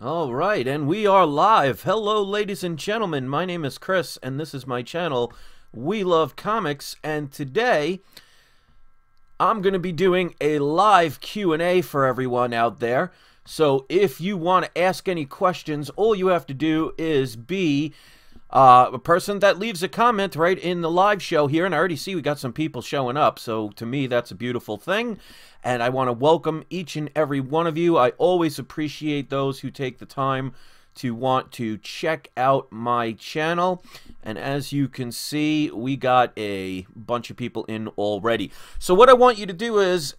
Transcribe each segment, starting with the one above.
All right, and we are live. Hello, ladies and gentlemen. My name is Chris, and this is my channel, We Love Comics. And today, I'm going to be doing a live Q&A for everyone out there. So if you want to ask any questions, all you have to do is be a person that leaves a comment right in the live show here. And I already see we got some people showing up. So to me, that's a beautiful thing. And I want to welcome each and every one of you. I always appreciate those who take the time to want to check out my channel. And as you can see, we got a bunch of people in already. So what I want you to do is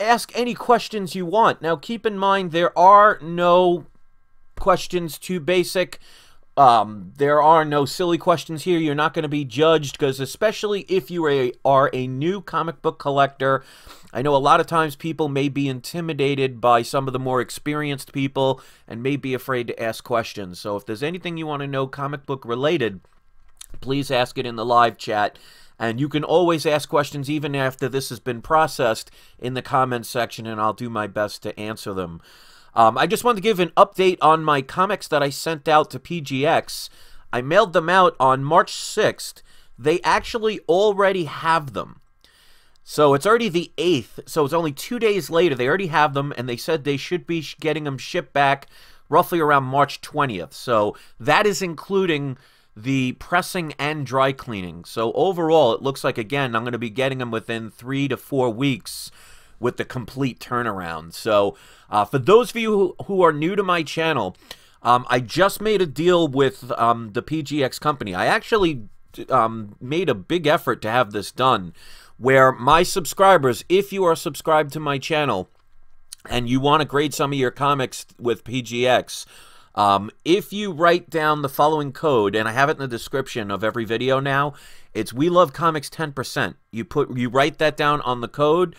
ask any questions you want. Now, keep in mind, there are no questions too basic. There are no silly questions here. You're not going to be judged, because especially if you are a new comic book collector, I know a lot of times people may be intimidated by some of the more experienced people and may be afraid to ask questions. So if there's anything you want to know comic book related, please ask it in the live chat. And you can always ask questions even after this has been processed in the comments section, and I'll do my best to answer them. I just wanted to give an update on my comics that I sent out to PGX. I mailed them out on March 6th. They actually already have them. So it's already the 8th, so it's only 2 days later. They already have them, and they said they should be getting them shipped back roughly around March 20th. So that is including the pressing and dry cleaning. So overall, it looks like, again, I'm going to be getting them within 3 to 4 weeks with the complete turnaround. So for those of you who are new to my channel, I just made a deal with the PGX company. I actually made a big effort to have this done, where my subscribers, if you are subscribed to my channel and you want to grade some of your comics with PGX, if you write down the following code, and I have it in the description of every video now, it's We Love Comics 10%. You write that down on the code.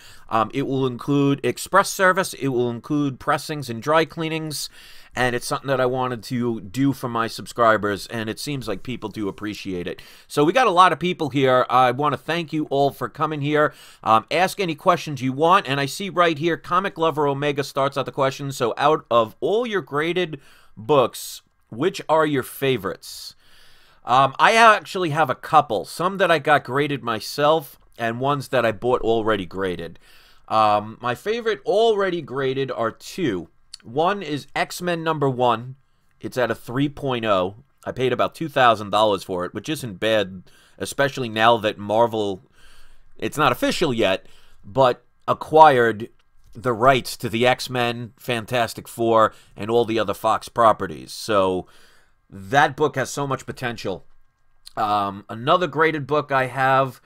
It will include express service. It will include pressings and dry cleanings. And it's something that I wanted to do for my subscribers, and it seems like people do appreciate it. So we got a lot of people here. I want to thank you all for coming here. Ask any questions you want. And I see right here, Comic Lover Omega starts out the question. So out of all your graded books, which are your favorites? I actually have a couple. Some that I got graded myself, and ones that I bought already graded. My favorite already graded are two. One is X-Men #1. It's at a 3.0. I paid about $2,000 for it, which isn't bad, especially now that Marvel, it's not official yet, but acquired the rights to the X-Men, Fantastic Four, and all the other Fox properties. So that book has so much potential. Another graded book I have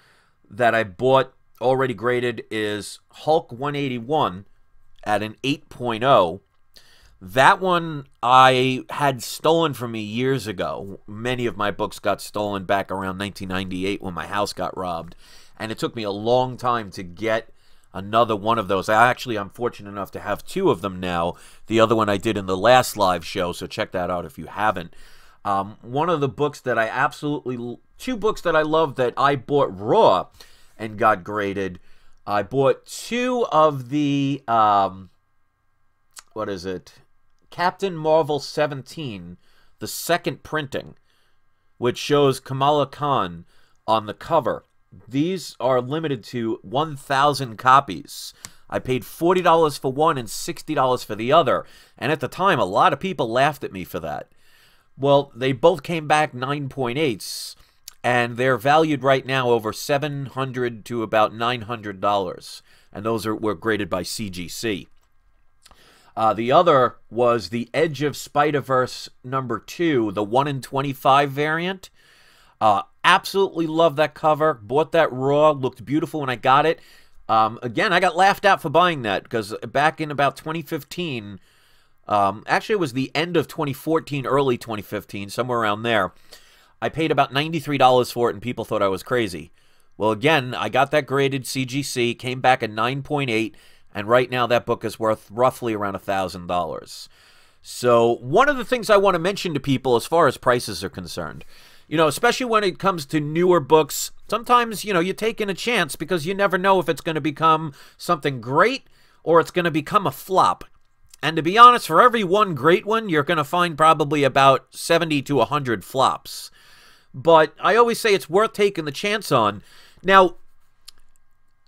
that I bought already graded is Hulk 181 at an 8.0. That one I had stolen from me years ago. Many of my books got stolen back around 1998 when my house got robbed. And it took me a long time to get another one of those. I'm fortunate enough to have two of them now. The other one I did in the last live show, so check that out if you haven't. One of the books that two books that I love that I bought raw and got graded. I bought two of the, what is it? Captain Marvel 17, the second printing, which shows Kamala Khan on the cover. These are limited to 1,000 copies. I paid $40 for one and $60 for the other. And at the time, a lot of people laughed at me for that. Well, they both came back 9.8s, and they're valued right now over $700 to about $900. And those were graded by CGC. The other was the Edge of Spider-Verse #2, the 1 in 25 variant. Absolutely love that cover. Bought that raw. Looked beautiful when I got it. Again, I got laughed at for buying that, because back in about 2015, actually it was the end of 2014, early 2015, somewhere around there, I paid about $93 for it, and people thought I was crazy. Well, again, I got that graded CGC, came back at 9.8, and right now that book is worth roughly around $1,000. So one of the things I want to mention to people as far as prices are concerned, you know, especially when it comes to newer books, sometimes, you know, you're taking a chance because you never know if it's going to become something great or it's going to become a flop. And to be honest, for every one great one, you're going to find probably about 70 to 100 flops. But I always say it's worth taking the chance on. Now,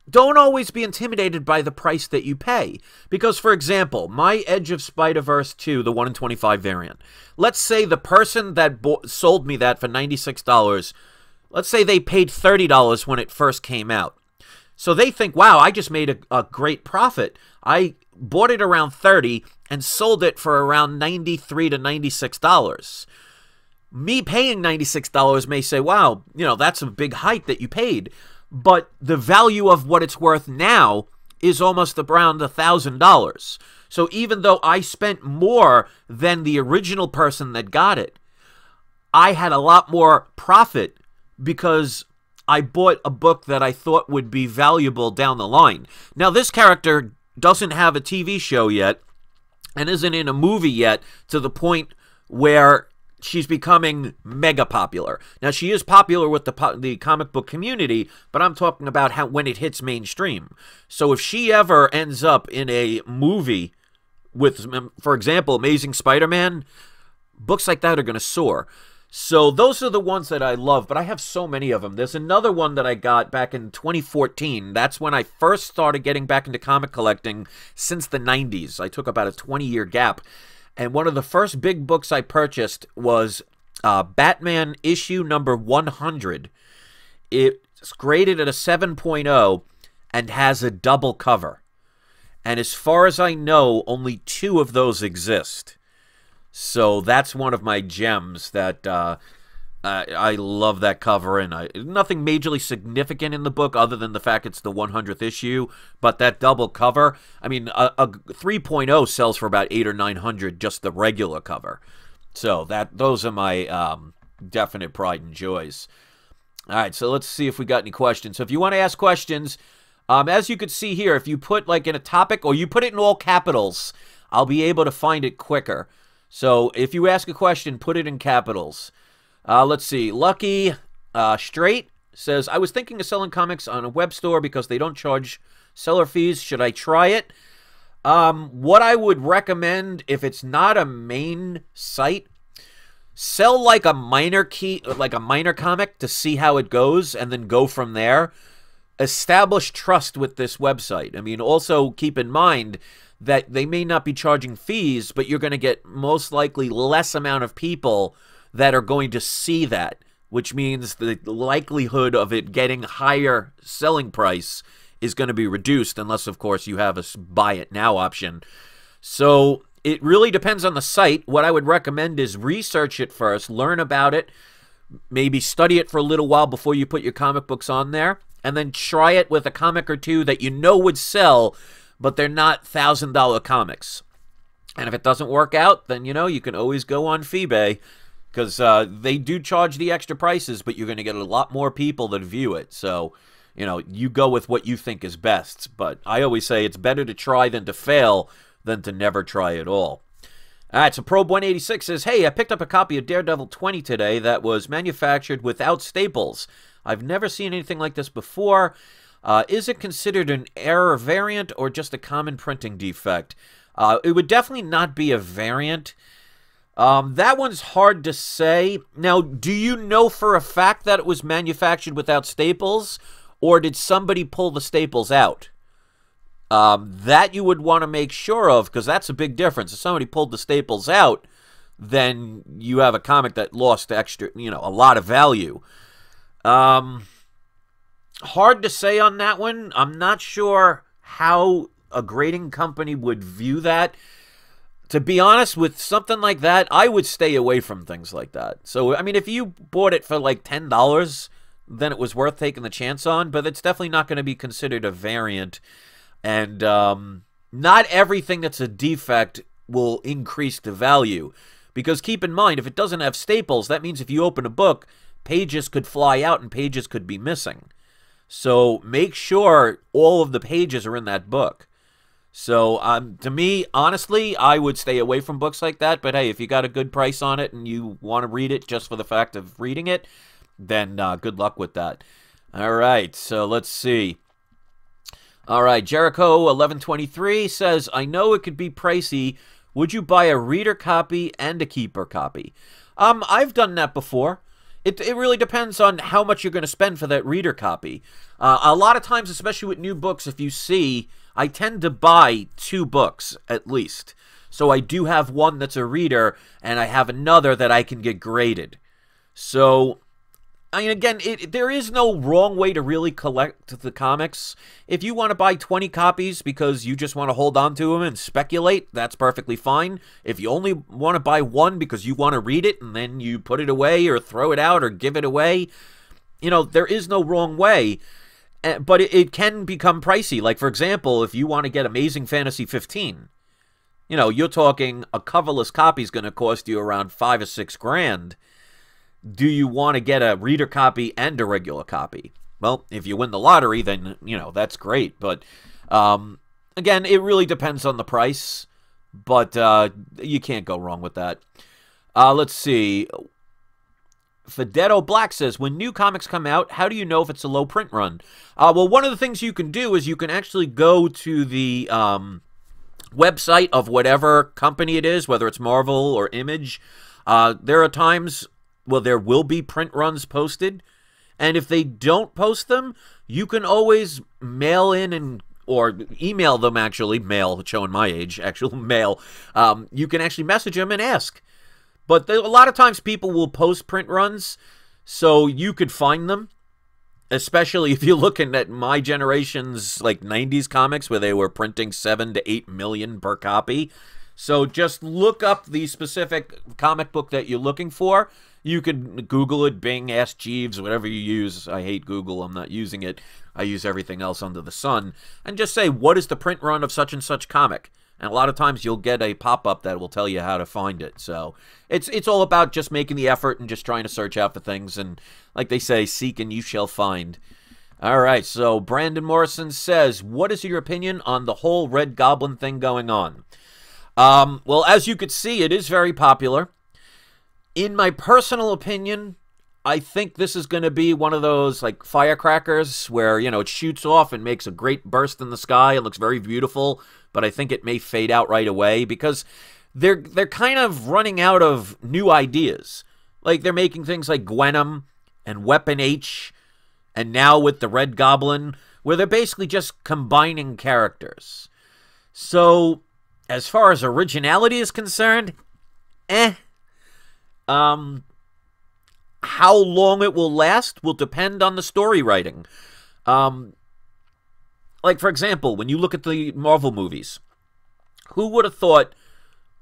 don't always be intimidated by the price that you pay. Because, for example, my Edge of Spider-Verse 2, the 1 in 25 variant, let's say the person that sold me that for $96, let's say they paid $30 when it first came out. So they think, wow, I just made a great profit. I bought it around $30 and sold it for around $93 to $96. Me paying $96 may say, wow, you know, that's a big hike that you paid. But the value of what it's worth now is almost around $1,000. So even though I spent more than the original person that got it, I had a lot more profit because I bought a book that I thought would be valuable down the line. Now, this character doesn't have a TV show yet and isn't in a movie yet to the point where she's becoming mega popular. Now, she is popular with the comic book community, but I'm talking about how when it hits mainstream. So if she ever ends up in a movie with, for example, Amazing Spider-Man, books like that are going to soar. So those are the ones that I love, but I have so many of them. There's another one that I got back in 2014. That's when I first started getting back into comic collecting since the 90s. I took about a 20-year gap. And one of the first big books I purchased was Batman issue number 100. It's graded at a 7.0 and has a double cover. And as far as I know, only 2 of those exist. So that's one of my gems that I love that cover, and nothing majorly significant in the book other than the fact it's the 100th issue, but that double cover, I mean, a 3.0 sells for about 800 or 900, just the regular cover. So those are my definite pride and joys. All right, so let's see if we got any questions. So if you want to ask questions, as you could see here, if you put like in a topic or you put it in all capitals, I'll be able to find it quicker. So if you ask a question, put it in capitals. Let's see. Lucky Straight says, I was thinking of selling comics on a web store because they don't charge seller fees. Should I try it? What I would recommend, if it's not a main site, sell like a minor comic to see how it goes and then go from there. Establish trust with this website. I mean, also keep in mind that they may not be charging fees, but you're going to get most likely less amount of people that are going to see that, which means the likelihood of it getting higher selling price is going to be reduced unless, of course, you have a buy it now option. So it really depends on the site. What I would recommend is research it first, learn about it, maybe study it for a little while before you put your comic books on there, and then try it with a comic or two that you know would sell, but they're not $1,000 comics. And if it doesn't work out, then, you know, you can always go on Feebay, because they do charge the extra prices, but you're going to get a lot more people that view it. So, you know, you go with what you think is best. But I always say it's better to try than to fail than to never try at all. All right, so Probe186 says, hey, I picked up a copy of Daredevil 20 today that was manufactured without staples. I've never seen anything like this before. Is it considered an error variant or just a common printing defect? It would definitely not be a variant. That one's hard to say. Now, do you know for a fact that it was manufactured without staples, or did somebody pull the staples out? That you would want to make sure of, because that's a big difference. If somebody pulled the staples out, then you have a comic that lost extra, you know, a lot of value. Hard to say on that one. I'm not sure how a grading company would view that. To be honest, with something like that, I would stay away from things like that. So, I mean, if you bought it for like $10, then it was worth taking the chance on, but it's definitely not going to be considered a variant. And not everything that's a defect will increase the value. Because keep in mind, if it doesn't have staples, that means if you open a book, pages could fly out and pages could be missing. So make sure all of the pages are in that book. So to me, honestly, I would stay away from books like that. But hey, if you got a good price on it and you want to read it just for the fact of reading it, then good luck with that. All right, so let's see. All right, Jericho1123 says, I know it could be pricey. Would you buy a reader copy and a keeper copy? I've done that before. It really depends on how much you're going to spend for that reader copy. A lot of times, especially with new books, if you see, I tend to buy 2 books at least. So I do have one that's a reader, and I have another that I can get graded. So, I mean, again, there is no wrong way to really collect the comics. If you want to buy 20 copies because you just want to hold on to them and speculate, that's perfectly fine. If you only want to buy one because you want to read it and then you put it away or throw it out or give it away, you know, there is no wrong way. But it can become pricey. Like, for example, if you want to get Amazing Fantasy 15, you know, you're talking a coverless copy is going to cost you around $5 or $6 grand. Do you want to get a reader copy and a regular copy? Well, if you win the lottery, then, you know, that's great. But, again, it really depends on the price. But you can't go wrong with that. Let's see. Fedetto Black says, when new comics come out, how do you know if it's a low print run? Well, one of the things you can do is you can actually go to the website of whatever company it is, whether it's Marvel or Image. There are times... well, there will be print runs posted, and if they don't post them, you can always mail in or email them, actually. Mail, showing my age, actual mail. You can actually message them and ask. But a lot of times people will post print runs, so you could find them, especially if you're looking at my generation's, like, 90s comics, where they were printing 7 to 8 million per copy. So just look up the specific comic book that you're looking for. You could Google it, Bing, Ask Jeeves, whatever you use. I hate Google. I'm not using it. I use everything else under the sun. And just say, what is the print run of such and such comic? And a lot of times you'll get a pop-up that will tell you how to find it. So it's all about just making the effort and just trying to search out for things. And like they say, seek and you shall find. All right, so Brandon Morrison says, what is your opinion on the whole Red Goblin thing going on? Well, as you could see, it is very popular. In my personal opinion, I think this is going to be one of those, like, firecrackers where, you know, it shoots off and makes a great burst in the sky. It looks very beautiful, but I think it may fade out right away because they're kind of running out of new ideas. Like, they're making things like Gwenom and Weapon H, and now with the Red Goblin, where they're basically just combining characters. So, as far as originality is concerned, how long it will last will depend on the story writing. Like, for example, when you look at the Marvel movies, who would have thought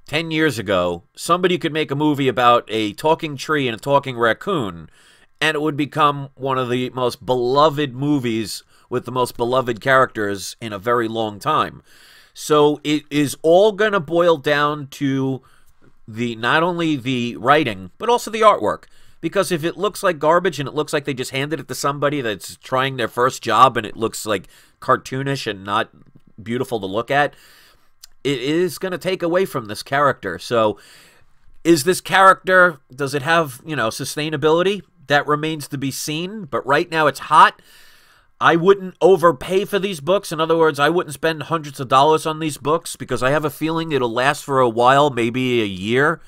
10 years ago somebody could make a movie about a talking tree and a talking raccoon, and it would become one of the most beloved movies with the most beloved characters in a very long time? So it is all going to boil down to not only the writing, but also the artwork. Because if it looks like garbage and it looks like they just handed it to somebody that's trying their first job and it looks like cartoonish and not beautiful to look at, it is going to take away from this character. So is this character, does it have, you know, sustainability? That remains to be seen. But right now it's hot. I wouldn't overpay for these books. In other words, I wouldn't spend hundreds of dollars on these books because I have a feeling it'll last for a while, maybe a year,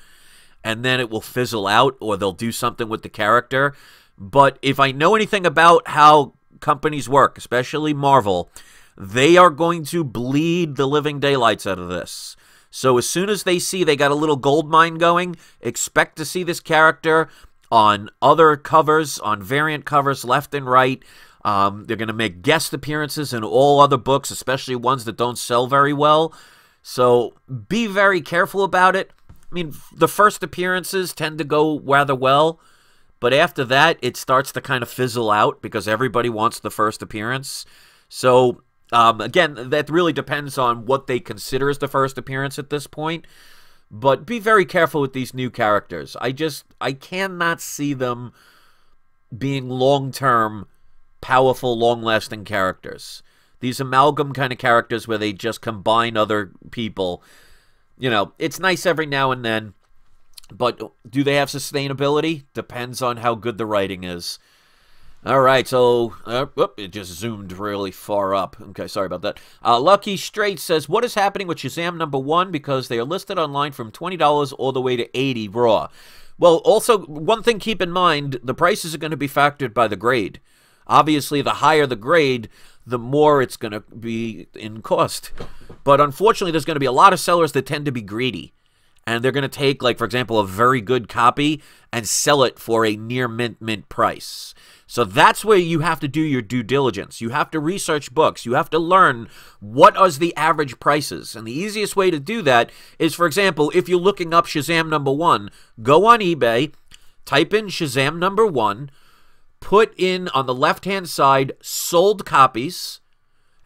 and then it will fizzle out or they'll do something with the character. But if I know anything about how companies work, especially Marvel, they are going to bleed the living daylights out of this. So as soon as they see they got a little gold mine going, expect to see this character on other covers, on variant covers left and right. They're going to make guest appearances in all other books, especially ones that don't sell very well. So be very careful about it. I mean, the first appearances tend to go rather well, but after that, it starts to kind of fizzle out because everybody wants the first appearance. So, again, that really depends on what they consider as the first appearance at this point. But be very careful with these new characters. I cannot see them being long-term, powerful, long-lasting characters. These amalgam kind of characters where they just combine other people. You know, it's nice every now and then, but do they have sustainability? Depends on how good the writing is. All right, so it just zoomed really far up. Okay, sorry about that. Lucky Straight says, what is happening with Shazam #1? Because they are listed online from $20 all the way to $80 raw. Well, also, one thing keep in mind, the prices are going to be factored by the grade. Obviously, the higher the grade, the more it's going to be in cost. But unfortunately, there's going to be a lot of sellers that tend to be greedy. And they're going to take, like, for example, a very good copy and sell it for a near mint price. So that's where you have to do your due diligence. You have to research books. You have to learn what are the average prices. And the easiest way to do that is, for example, if you're looking up Shazam #1, go on eBay, type in Shazam #1, put in on the left-hand side sold copies,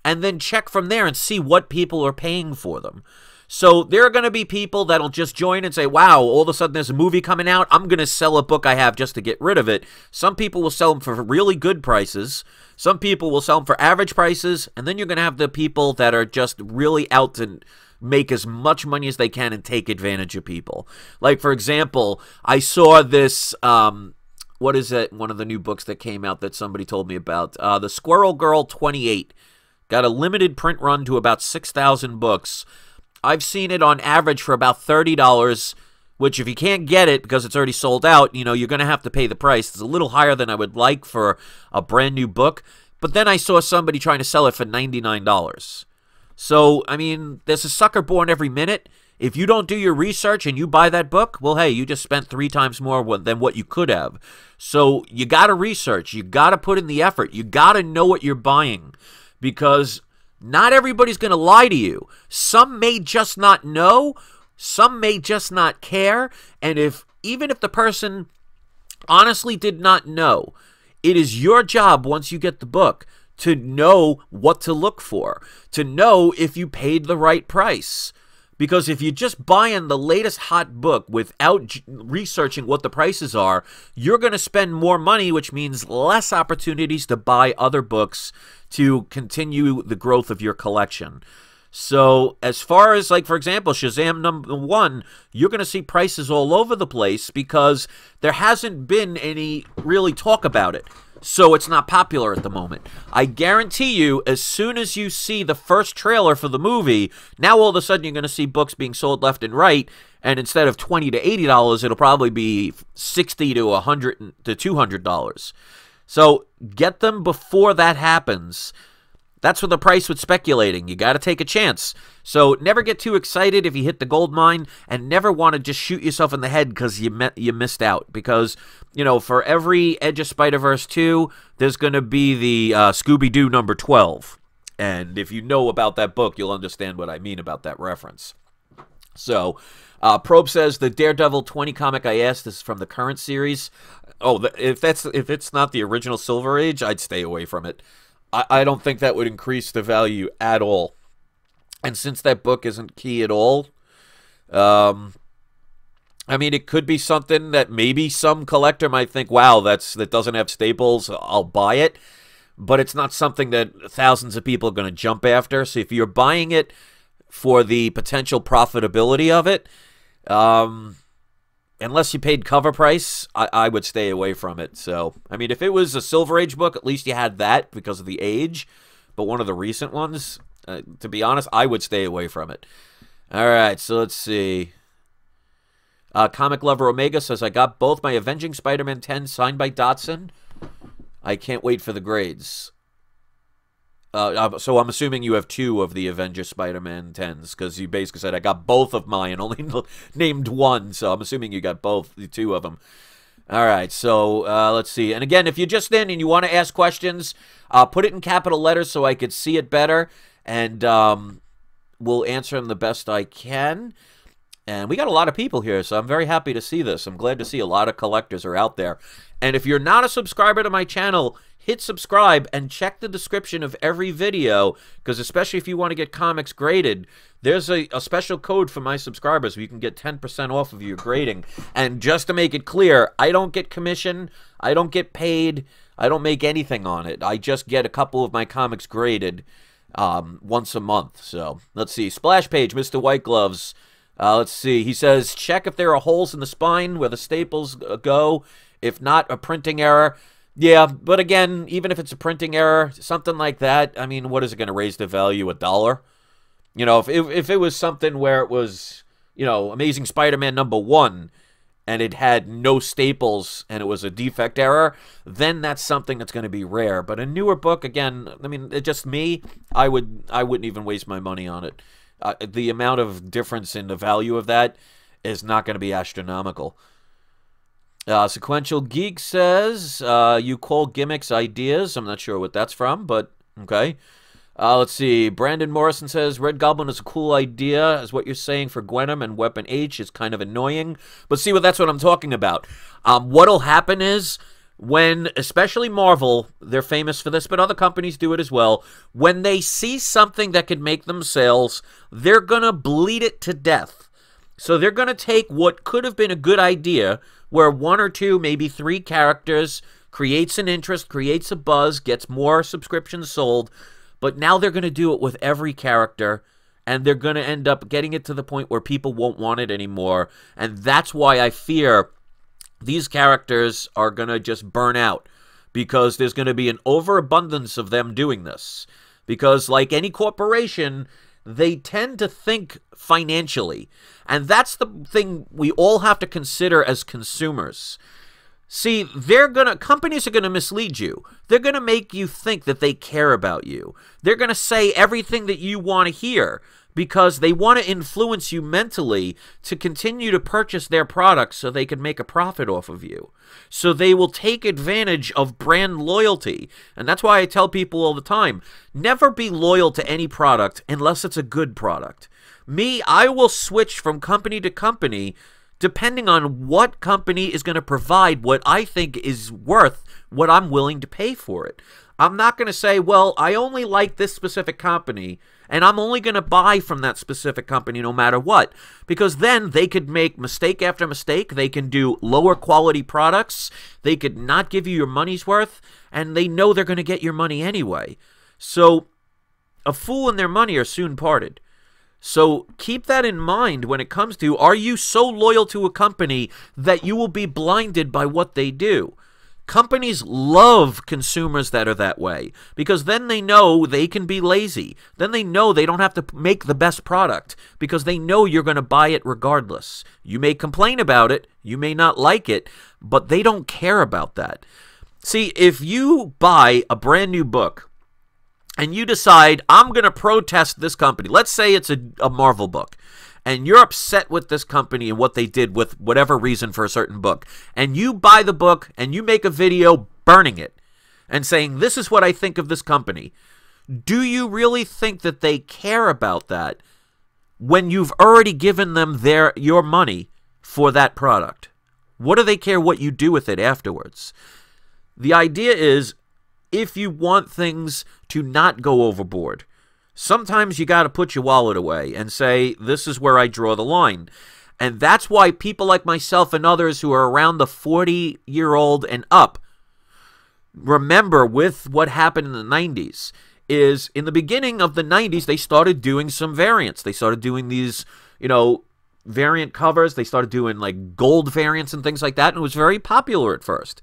and then check from there and see what people are paying for them. So there are going to be people that'll just join and say, wow, all of a sudden there's a movie coming out. I'm going to sell a book I have just to get rid of it. Some people will sell them for really good prices. Some people will sell them for average prices. And then you're going to have the people that are just really out to make as much money as they can and take advantage of people. Like, for example, I saw this, what is it? One of the new books that came out that somebody told me about. The Squirrel Girl 28. Got a limited print run to about 6,000 books. I've seen it on average for about $30, which if you can't get it because it's already sold out, you know, you're going to have to pay the price. It's a little higher than I would like for a brand new book. But then I saw somebody trying to sell it for $99. So, I mean, there's a sucker born every minute. If you don't do your research and you buy that book, well, hey, you just spent 3 times more than what you could have. So you got to research. You got to put in the effort. You got to know what you're buying, because not everybody's going to lie to you. Some may just not know. Some may just not care. And even if the person honestly did not know, it is your job once you get the book to know what to look for, to know if you paid the right price. Because if you're just buying the latest hot book without researching what the prices are, you're going to spend more money, which means less opportunities to buy other books to continue the growth of your collection. So as far as, like, for example, Shazam #1, you're going to see prices all over the place because there hasn't been any really talk about it. So it's not popular at the moment. I guarantee you, as soon as you see the first trailer for the movie, now all of a sudden you're going to see books being sold left and right, and instead of $20 to $80, it'll probably be $60 to $100 to $200. So get them before that happens. That's what the price with speculating. You got to take a chance. So never get too excited if you hit the gold mine, and never want to just shoot yourself in the head because you missed out. Because, you know, for every Edge of Spider-Verse 2, there's going to be the Scooby-Doo #12. And if you know about that book, you'll understand what I mean about that reference. So, Probe says the Daredevil 20 comic I asked is from the current series. Oh, if it's not the original Silver Age, I'd stay away from it. I don't think that would increase the value at all. And since that book isn't key at all, I mean, it could be something that maybe some collector might think, wow, that doesn't have staples, I'll buy it. But it's not something that thousands of people are going to jump after. So if you're buying it for the potential profitability of it, unless you paid cover price, I would stay away from it. So, I mean, if it was a Silver Age book, at least you had that because of the age. But one of the recent ones, to be honest, I would stay away from it. All right, so let's see. Comic Lover Omega says, I got both my Avenging Spider-Man 10 signed by Dotson. I can't wait for the grades. So I'm assuming you have 2 of the Avenger Spider-Man 10s, because you basically said I got both of mine, only named 1, so I'm assuming you got both, the 2 of them. All right, so let's see. And again, if you're just in and you want to ask questions, put it in capital letters so I could see it better, and we'll answer them the best I can. And we got a lot of people here, so I'm very happy to see this. I'm glad to see a lot of collectors are out there. And if you're not a subscriber to my channel, hit subscribe and check the description of every video, because especially if you want to get comics graded, there's a special code for my subscribers where you can get 10% off of your grading. And just to make it clear, I don't get commission, I don't get paid, I don't make anything on it. I just get a couple of my comics graded once a month. So let's see. Splash Page, Mr. White Gloves. Let's see. He says, check if there are holes in the spine where the staples go. If not, a printing error. Yeah, but again, even if it's a printing error, something like that, I mean, what is it going to raise the value? $1? You know, if it was something where it was, Amazing Spider-Man #1, and it had no staples and it was a defect error, then that's something that's going to be rare. But a newer book, again, I mean, it's just me, I wouldn't even waste my money on it. The amount of difference in the value of that is not going to be astronomical. Sequential Geek says, you call gimmicks ideas. I'm not sure what that's from, but okay. Let's see. Brandon Morrison says, Red Goblin is a cool idea, as what you're saying for Gwenom and Weapon H is kind of annoying. But see, that's what I'm talking about. What'll happen is, when, especially Marvel, they're famous for this, but other companies do it as well, when they see something that could make them sales, they're going to bleed it to death. So they're going to take what could have been a good idea, where 1 or 2, maybe 3 characters creates an interest, creates a buzz, gets more subscriptions sold, but now they're going to do it with every character, and they're going to end up getting it to the point where people won't want it anymore, and that's why I fear these characters are going to just burn out, because there's going to be an overabundance of them doing this. Because like any corporation, they tend to think financially, and that's the thing we all have to consider as consumers. See, companies are going to mislead you. They're going to make you think that they care about you. They're going to say everything that you want to hear because they want to influence you mentally to continue to purchase their products so they can make a profit off of you. So they will take advantage of brand loyalty. And that's why I tell people all the time, never be loyal to any product unless it's a good product. Me, I will switch from company to company depending on what company is going to provide what I think is worth what I'm willing to pay for it. I'm not going to say, well, I only like this specific company, and I'm only going to buy from that specific company no matter what. Because then they could make mistake after mistake. They can do lower quality products. They could not give you your money's worth, and they know they're going to get your money anyway. So a fool and their money are soon parted. So keep that in mind when it comes to, are you so loyal to a company that you will be blinded by what they do? Companies love consumers that are that way, because then they know they can be lazy. Then they know they don't have to make the best product, because they know you're going to buy it regardless. You may complain about it, you may not like it, but they don't care about that. See, if you buy a brand new book, and you decide, I'm going to protest this company. Let's say it's a Marvel book, and you're upset with this company and what they did with whatever reason for a certain book. And you buy the book, and you make a video burning it and saying, this is what I think of this company. Do you really think that they care about that when you've already given them your money for that product? What do they care what you do with it afterwards? The idea is, if you want things to not go overboard, sometimes you got to put your wallet away and say, this is where I draw the line. And that's why people like myself and others who are around the 40-year-old and up remember with what happened in the 90s is in the beginning of the 90s, they started doing some variants. They started doing these, variant covers. They started doing like gold variants and things like that. And it was very popular at first.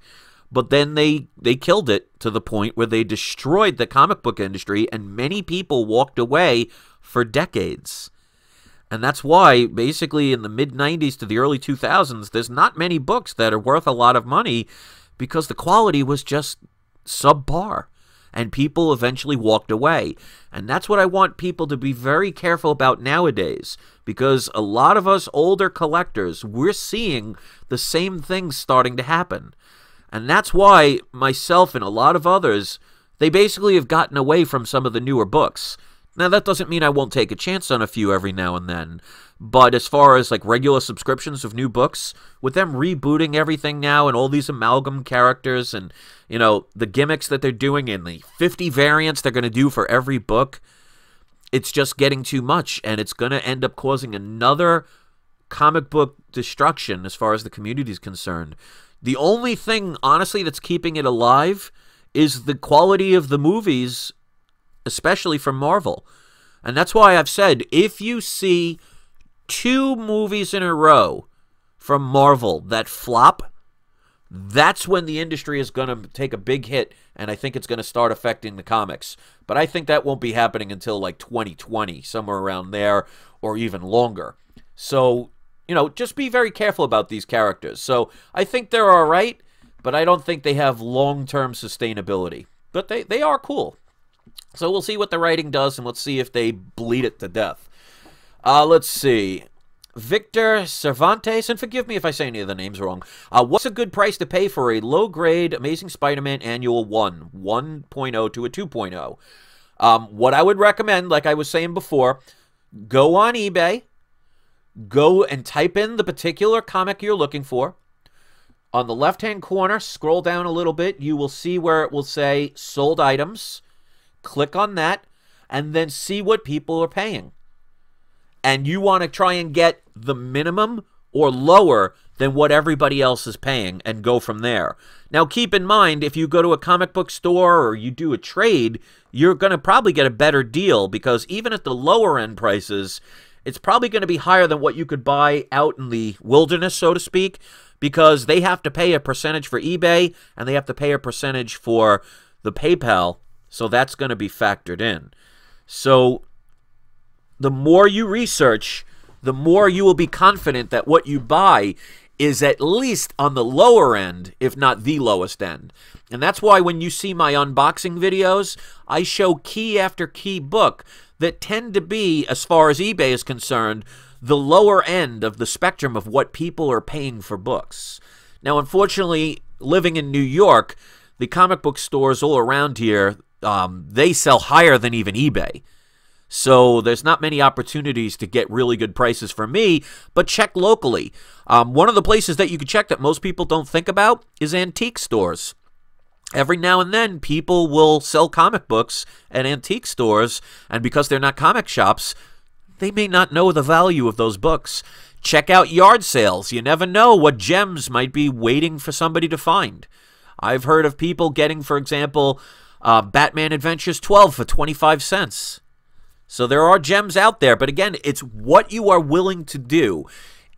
But then they killed it to the point where they destroyed the comic book industry, and many people walked away for decades. And that's why, basically, in the mid-90s to the early 2000s, there's not many books that are worth a lot of money because the quality was just subpar. And people eventually walked away. And that's what I want people to be very careful about nowadays, because a lot of us older collectors, we're seeing the same things starting to happen. And that's why myself and a lot of others, they basically have gotten away from some of the newer books. Now, that doesn't mean I won't take a chance on a few every now and then. But as far as like regular subscriptions of new books, with them rebooting everything now and all these amalgam characters and, the gimmicks that they're doing and the 50 variants they're going to do for every book, it's just getting too much. And it's going to end up causing another comic book destruction as far as the community is concerned. The only thing, honestly, that's keeping it alive is the quality of the movies, especially from Marvel. And that's why I've said, if you see 2 movies in a row from Marvel that flop, that's when the industry is going to take a big hit, and I think it's going to start affecting the comics. But I think that won't be happening until like 2020, somewhere around there, or even longer. So, you know, just be very careful about these characters. So I think they're all right, but I don't think they have long-term sustainability. But they are cool. So we'll see what the writing does, and let's see if they bleed it to death. Let's see. Victor Cervantes, and forgive me if I say any of the names wrong. What's a good price to pay for a low-grade Amazing Spider-Man Annual 1.0 to a 2.0? What I would recommend, like I was saying before, go on eBay, go and type in the particular comic you're looking for. On the left-hand corner, scroll down a little bit, you will see where it will say sold items. Click on that, and then see what people are paying. And you want to try and get the minimum or lower than what everybody else is paying and go from there. Now, keep in mind, if you go to a comic book store or you do a trade, you're going to probably get a better deal, because even at the lower end prices, it's probably going to be higher than what you could buy out in the wilderness, so to speak, because they have to pay a percentage for eBay and they have to pay a percentage for the PayPal, so that's going to be factored in. So the more you research, the more you will be confident that what you buy is at least on the lower end, if not the lowest end. And that's why when you see my unboxing videos, I show key after key book that tend to be, as far as eBay is concerned, the lower end of the spectrum of what people are paying for books. Now, unfortunately, living in New York, the comic book stores all around here, they sell higher than even eBay. So there's not many opportunities to get really good prices for me, but check locally. One of the places that you can check that most people don't think about is antique stores. Every now and then, people will sell comic books at antique stores, and because they're not comic shops, they may not know the value of those books. Check out yard sales. You never know what gems might be waiting for somebody to find. I've heard of people getting, for example, Batman Adventures 12 for 25 cents. So there are gems out there, but again, it's what you are willing to do.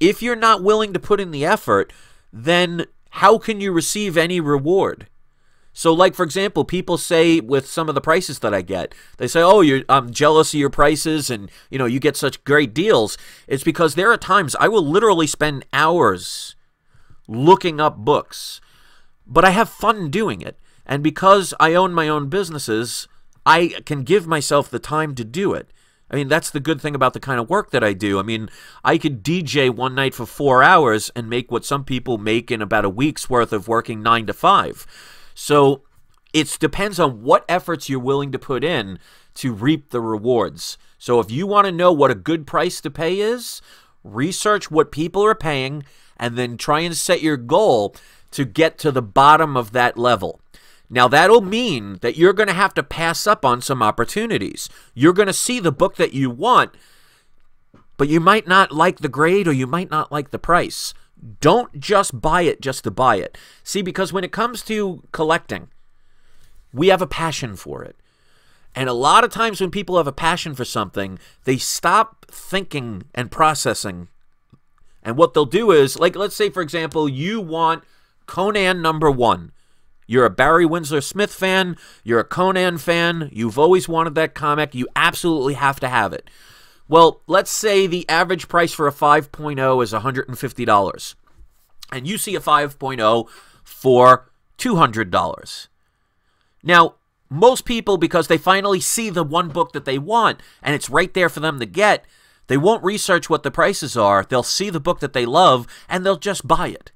If you're not willing to put in the effort, then how can you receive any reward? So, like, for example, people say with some of the prices that I get, they say, oh, I'm jealous of your prices and, you know, you get such great deals. It's because there are times I will literally spend hours looking up books, but I have fun doing it. And because I own my own businesses, I can give myself the time to do it. I mean, that's the good thing about the kind of work that I do. I mean, I could DJ one night for 4 hours and make what some people make in about a week's worth of working 9 to 5. So it depends on what efforts you're willing to put in to reap the rewards. So if you want to know what a good price to pay is, research what people are paying and then try and set your goal to get to the bottom of that level. Now, that'll mean that you're going to have to pass up on some opportunities. You're going to see the book that you want, but you might not like the grade or you might not like the price. Don't just buy it just to buy it. See, because when it comes to collecting, we have a passion for it. And a lot of times when people have a passion for something, they stop thinking and processing. And what they'll do is, like, let's say, for example, you want Conan #1. You're a Barry Windsor Smith fan. You're a Conan fan. You've always wanted that comic. You absolutely have to have it. Well, let's say the average price for a 5.0 is $150. And you see a 5.0 for $200. Now, most people, because they finally see the one book that they want, and it's right there for them to get, they won't research what the prices are. They'll see the book that they love, and they'll just buy it.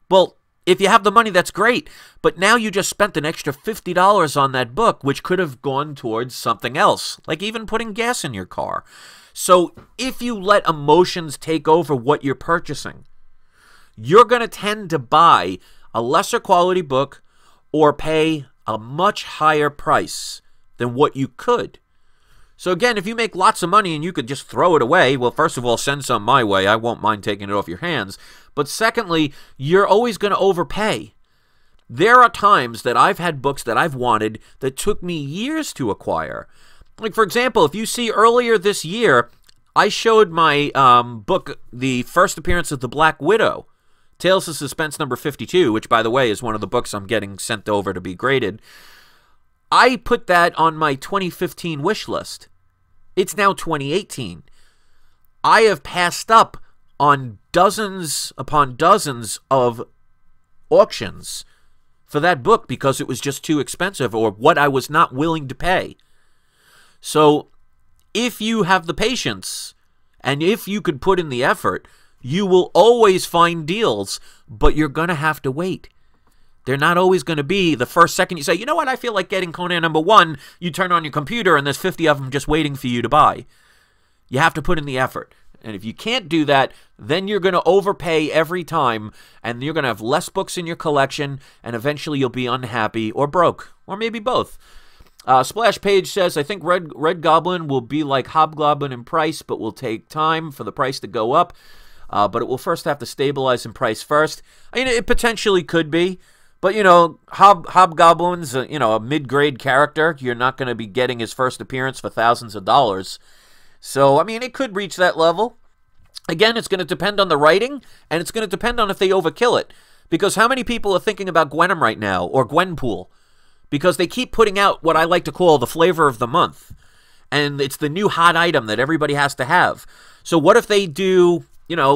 Well, if you have the money, that's great. But now you just spent an extra $50 on that book, which could have gone towards something else, like even putting gas in your car. So if you let emotions take over what you're purchasing, you're going to tend to buy a lesser quality book or pay a much higher price than what you could. So again, if you make lots of money and you could just throw it away, well, first of all, send some my way. I won't mind taking it off your hands. But secondly, you're always going to overpay. There are times that I've had books that I've wanted that took me years to acquire. Like, for example, if you see earlier this year, I showed my book, The First Appearance of the Black Widow. Tales of Suspense number 52, which, by the way, is one of the books I'm getting sent over to be graded. I put that on my 2015 wish list. It's now 2018. I have passed up on dozens upon dozens of auctions for that book because it was just too expensive or what I was not willing to pay. So if you have the patience and if you could put in the effort, you will always find deals, but you're going to have to wait. They're not always going to be the first second you say, you know what, I feel like getting Conan number 1, you turn on your computer and there's 50 of them just waiting for you to buy. You have to put in the effort. And if you can't do that, then you're going to overpay every time, and you're going to have less books in your collection, and eventually you'll be unhappy or broke, or maybe both. Splash Page says, I think Red Goblin will be like Hobgoblin in price, but will take time for the price to go up. But it will first have to stabilize in price first. I mean, it potentially could be. But, you know, Hobgoblin's, a mid-grade character. You're not going to be getting his first appearance for thousands of dollars. So, I mean, it could reach that level. Again, it's going to depend on the writing, and it's going to depend on if they overkill it. Because how many people are thinking about Gwenom right now, or Gwenpool? Because they keep putting out what I like to call the flavor of the month. And it's the new hot item that everybody has to have. So what if they do,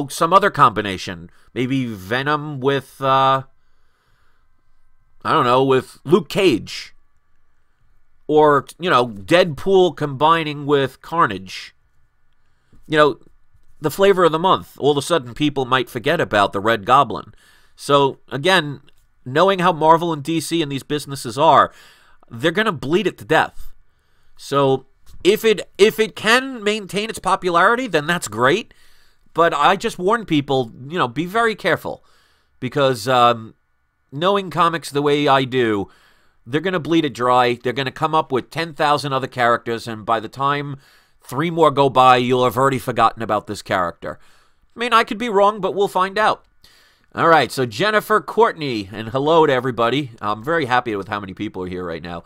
some other combination? Maybe Venom with, with Luke Cage. Or, Deadpool combining with Carnage. The flavor of the month. All of a sudden, people might forget about the Red Goblin. So, again, knowing how Marvel and DC and these businesses are, they're going to bleed it to death. So, if it can maintain its popularity, then that's great. But I just warn people, be very careful. Because knowing comics the way I do, they're going to bleed it dry. They're going to come up with 10,000 other characters, and by the time 3 more go by, you'll have already forgotten about this character. I mean, I could be wrong, but we'll find out. All right, so Jennifer Courtney, and hello to everybody. I'm very happy with how many people are here right now.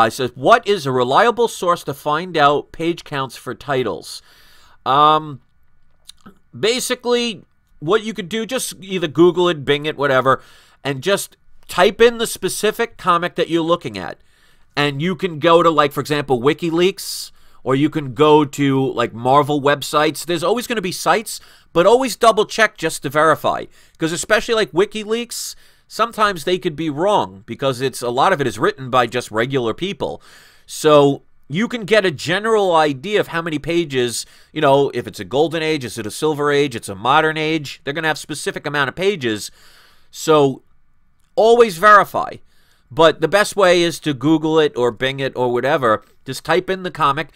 Says, what is a reliable source to find out page counts for titles? Basically, what you could do, just either Google it, Bing it, whatever, and just type in the specific comic that you're looking at. And you can go to, like, for example, WikiLeaks, or you can go to, like, Marvel websites. There's always going to be sites, but always double-check just to verify. Because especially, like, WikiLeaks, sometimes they could be wrong, because a lot of it is written by just regular people. So you can get a general idea of how many pages, if it's a golden age, is it a silver age, it's a modern age. They're going to have a specific amount of pages. So always verify. But the best way is to Google it or Bing it or whatever. Just type in the comic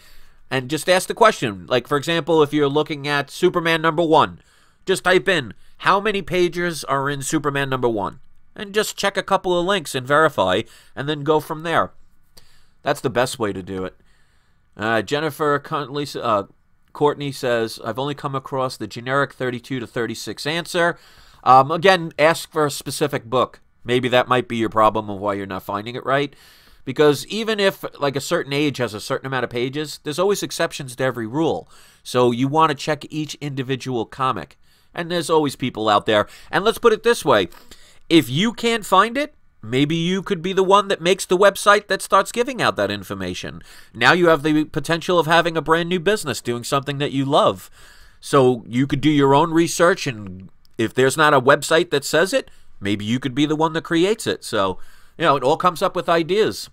and just ask the question. Like, for example, if you're looking at Superman number 1, just type in, how many pages are in Superman number 1? And just check a couple of links and verify, and then go from there. That's the best way to do it. Jennifer Courtney says, I've only come across the generic 32 to 36 answer. Again, ask for a specific book. Maybe that might be your problem of why you're not finding it right. Because even if, like, a certain age has a certain amount of pages, there's always exceptions to every rule. So you want to check each individual comic. And there's always people out there. And let's put it this way. If you can't find it, maybe you could be the one that makes the website that starts giving out that information. Now you have the potential of having a brand new business doing something that you love. So you could do your own research, and if there's not a website that says it, maybe you could be the one that creates it. So, it all comes up with ideas.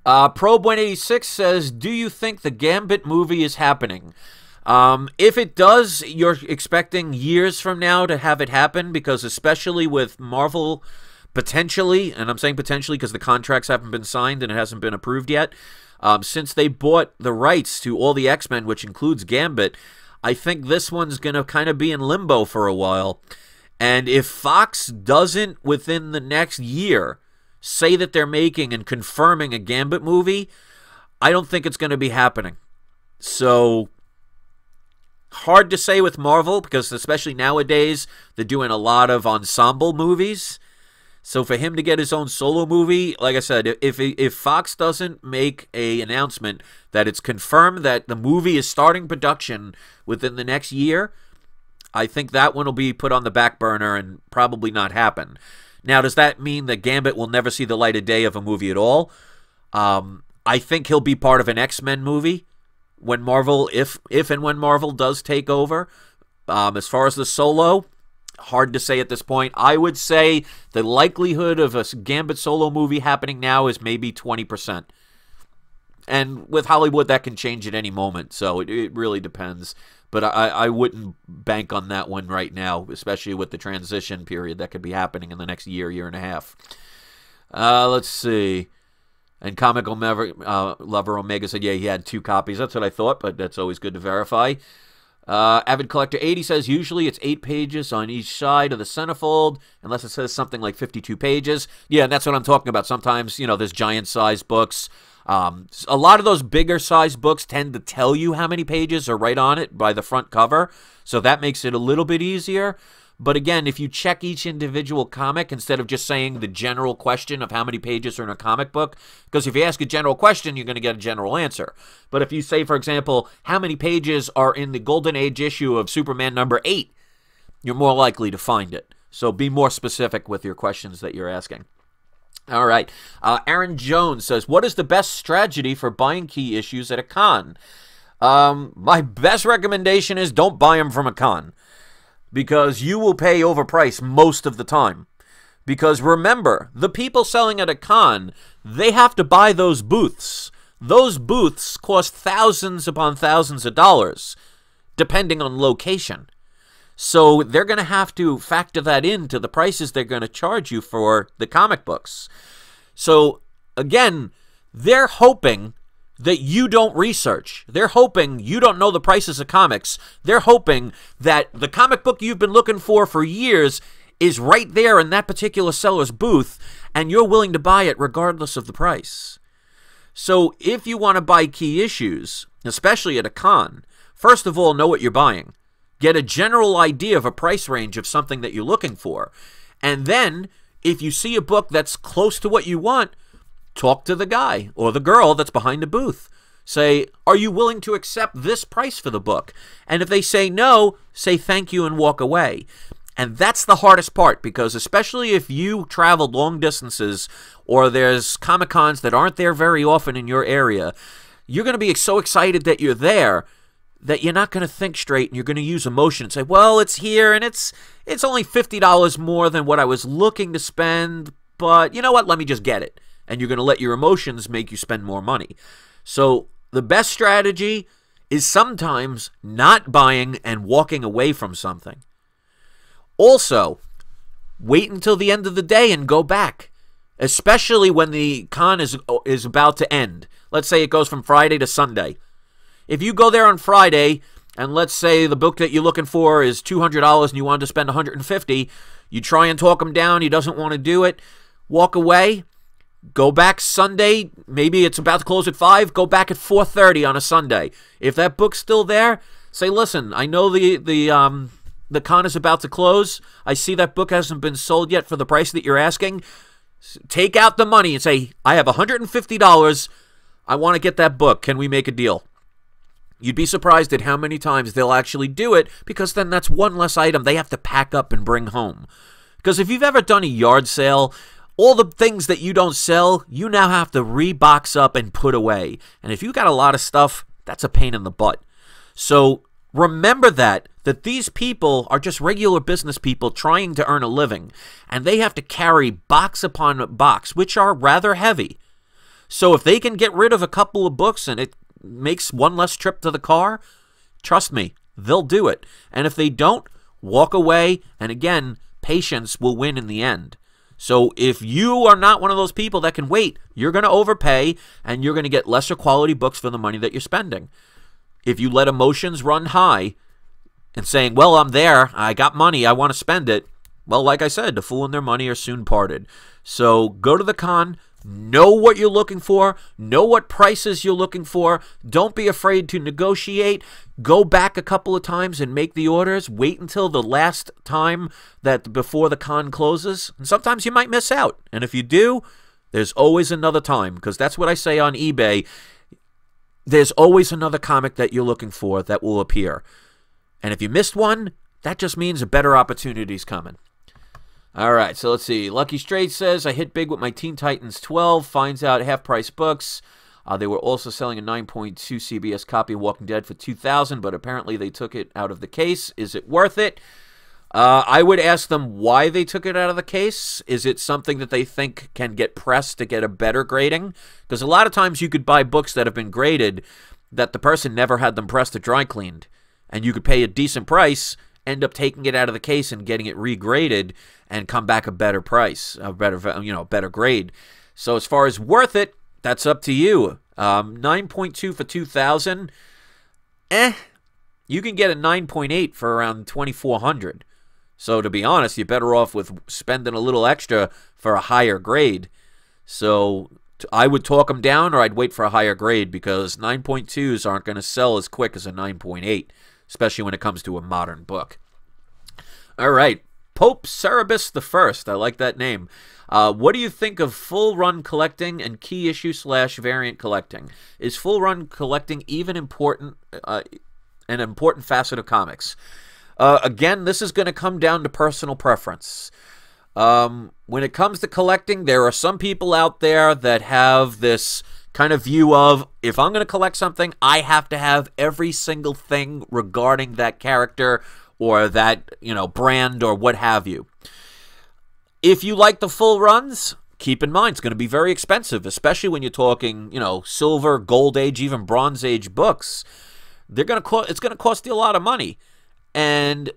Probe186 says, do you think the Gambit movie is happening? If it does, you're expecting years from now to have it happen, because especially with Marvel, potentially, and I'm saying potentially because the contracts haven't been signed and it hasn't been approved yet, since they bought the rights to all the X-Men, which includes Gambit, I think this one's going to kind of be in limbo for a while. And if Fox doesn't, within the next year, say that they're making and confirming a Gambit movie, I don't think it's going to be happening. So, hard to say with Marvel, because especially nowadays, they're doing a lot of ensemble movies. So for him to get his own solo movie, like I said, if Fox doesn't make an announcement that it's confirmed that the movie is starting production within the next year, I think that one will be put on the back burner and probably not happen. Now, does that mean that Gambit will never see the light of day of a movie at all? I think he'll be part of an X-Men movie when Marvel, if and when Marvel does take over. As far as the Solo, hard to say at this point. I would say the likelihood of a Gambit Solo movie happening now is maybe 20%. And with Hollywood, that can change at any moment, so it really depends. But I wouldn't bank on that one right now, especially with the transition period that could be happening in the next year and a half. Let's see. And Comical Lover Omega said, yeah, he had 2 copies. That's what I thought, but that's always good to verify. Avid Collector 80 says, usually it's 8 pages on each side of the centerfold, unless it says something like 52 pages. Yeah, and that's what I'm talking about. Sometimes, you know, there's giant-sized books. A lot of those bigger size books tend to tell you how many pages are right on it by the front cover, so that makes it a little bit easier. But again, if you check each individual comic instead of just saying the general question of how many pages are in a comic book, because if you ask a general question, you're going to get a general answer. But if you say, for example, how many pages are in the Golden Age issue of Superman number 8, you're more likely to find it. So be more specific with your questions that you're asking. All right. Aaron Jones says, what is the best strategy for buying key issues at a con? My best recommendation is don't buy them from a con, because you will pay overpriced most of the time. Because remember, the people selling at a con, they have to buy those booths. Those booths cost thousands upon thousands of dollars, depending on location. So they're going to have to factor that into the prices they're going to charge you for the comic books. So, again, they're hoping that you don't research. They're hoping you don't know the prices of comics. They're hoping that the comic book you've been looking for years is right there in that particular seller's booth, and you're willing to buy it regardless of the price. So if you want to buy key issues, especially at a con, first of all, know what you're buying. Get a general idea of a price range of something that you're looking for. And then, if you see a book that's close to what you want, talk to the guy or the girl that's behind the booth. Say, are you willing to accept this price for the book? And if they say no, say thank you and walk away. And that's the hardest part, because especially if you travel long distances or there's Comic-Cons that aren't there very often in your area, you're going to be so excited that you're there that you're not going to think straight, and you're going to use emotion and say, well, it's here, and it's only $50 more than what I was looking to spend, but you know what, let me just get it. And you're going to let your emotions make you spend more money. So the best strategy is sometimes not buying and walking away from something. Also, wait until the end of the day and go back, especially when the con is about to end. Let's say it goes from Friday to Sunday. If you go there on Friday, and let's say the book that you're looking for is $200 and you want to spend $150, you try and talk him down, he doesn't want to do it, walk away, go back Sunday, maybe it's about to close at 5, go back at 4:30 on a Sunday. If that book's still there, say, listen, I know the con is about to close, I see that book hasn't been sold yet for the price that you're asking, take out the money and say, I have $150, I want to get that book, can we make a deal? You'd be surprised at how many times they'll actually do it, because then that's one less item they have to pack up and bring home. Because if you've ever done a yard sale, all the things that you don't sell, you now have to rebox up and put away. And if you got a lot of stuff, that's a pain in the butt. So remember that these people are just regular business people trying to earn a living. And they have to carry box upon box, which are rather heavy. So if they can get rid of a couple of books and it makes one less trip to the car, trust me, they'll do it. And if they don't, walk away, and again, patience will win in the end. So if you are not one of those people that can wait, you're going to overpay, and you're going to get lesser quality books for the money that you're spending. If you let emotions run high and saying, well, I'm there, I got money, I want to spend it, well, like I said, the fool and their money are soon parted. So go to the con, know what you're looking for, know what prices you're looking for, don't be afraid to negotiate, go back a couple of times and make the orders, wait until the last time that before the con closes, and sometimes you might miss out, and if you do, there's always another time, because that's what I say on eBay, there's always another comic that you're looking for that will appear, and if you missed one, that just means a better opportunity's coming. All right, so let's see. Lucky Straight says, I hit big with my Teen Titans 12, finds out half-price books. They were also selling a 9.2 CBS copy of Walking Dead for $2,000, but apparently they took it out of the case. Is it worth it? I would ask them why they took it out of the case. Is it something that they think can get pressed to get a better grading? Because a lot of times you could buy books that have been graded that the person never had them pressed or dry cleaned, and you could pay a decent price, end up taking it out of the case and getting it regraded and come back a better price, a better grade. So as far as worth it, that's up to you. 9.2 for $2,000. You can get a 9.8 for around $2,400. So to be honest, you're better off with spending a little extra for a higher grade. So I would talk them down, or I'd wait for a higher grade, because 9.2s aren't going to sell as quick as a 9.8, especially when it comes to a modern book. All right, Pope Cerebus I. I like that name. What do you think of full-run collecting and key issue / variant collecting? Is full-run collecting even important, an important facet of comics? Again, this is going to come down to personal preference. When it comes to collecting, there are some people out there that have this kind of view of, if I'm going to collect something, I have to have every single thing regarding that character or that, brand or what have you. If you like the full runs, keep in mind it's going to be very expensive, especially when you're talking, silver, gold age, even bronze age books. It's going to cost you a lot of money. And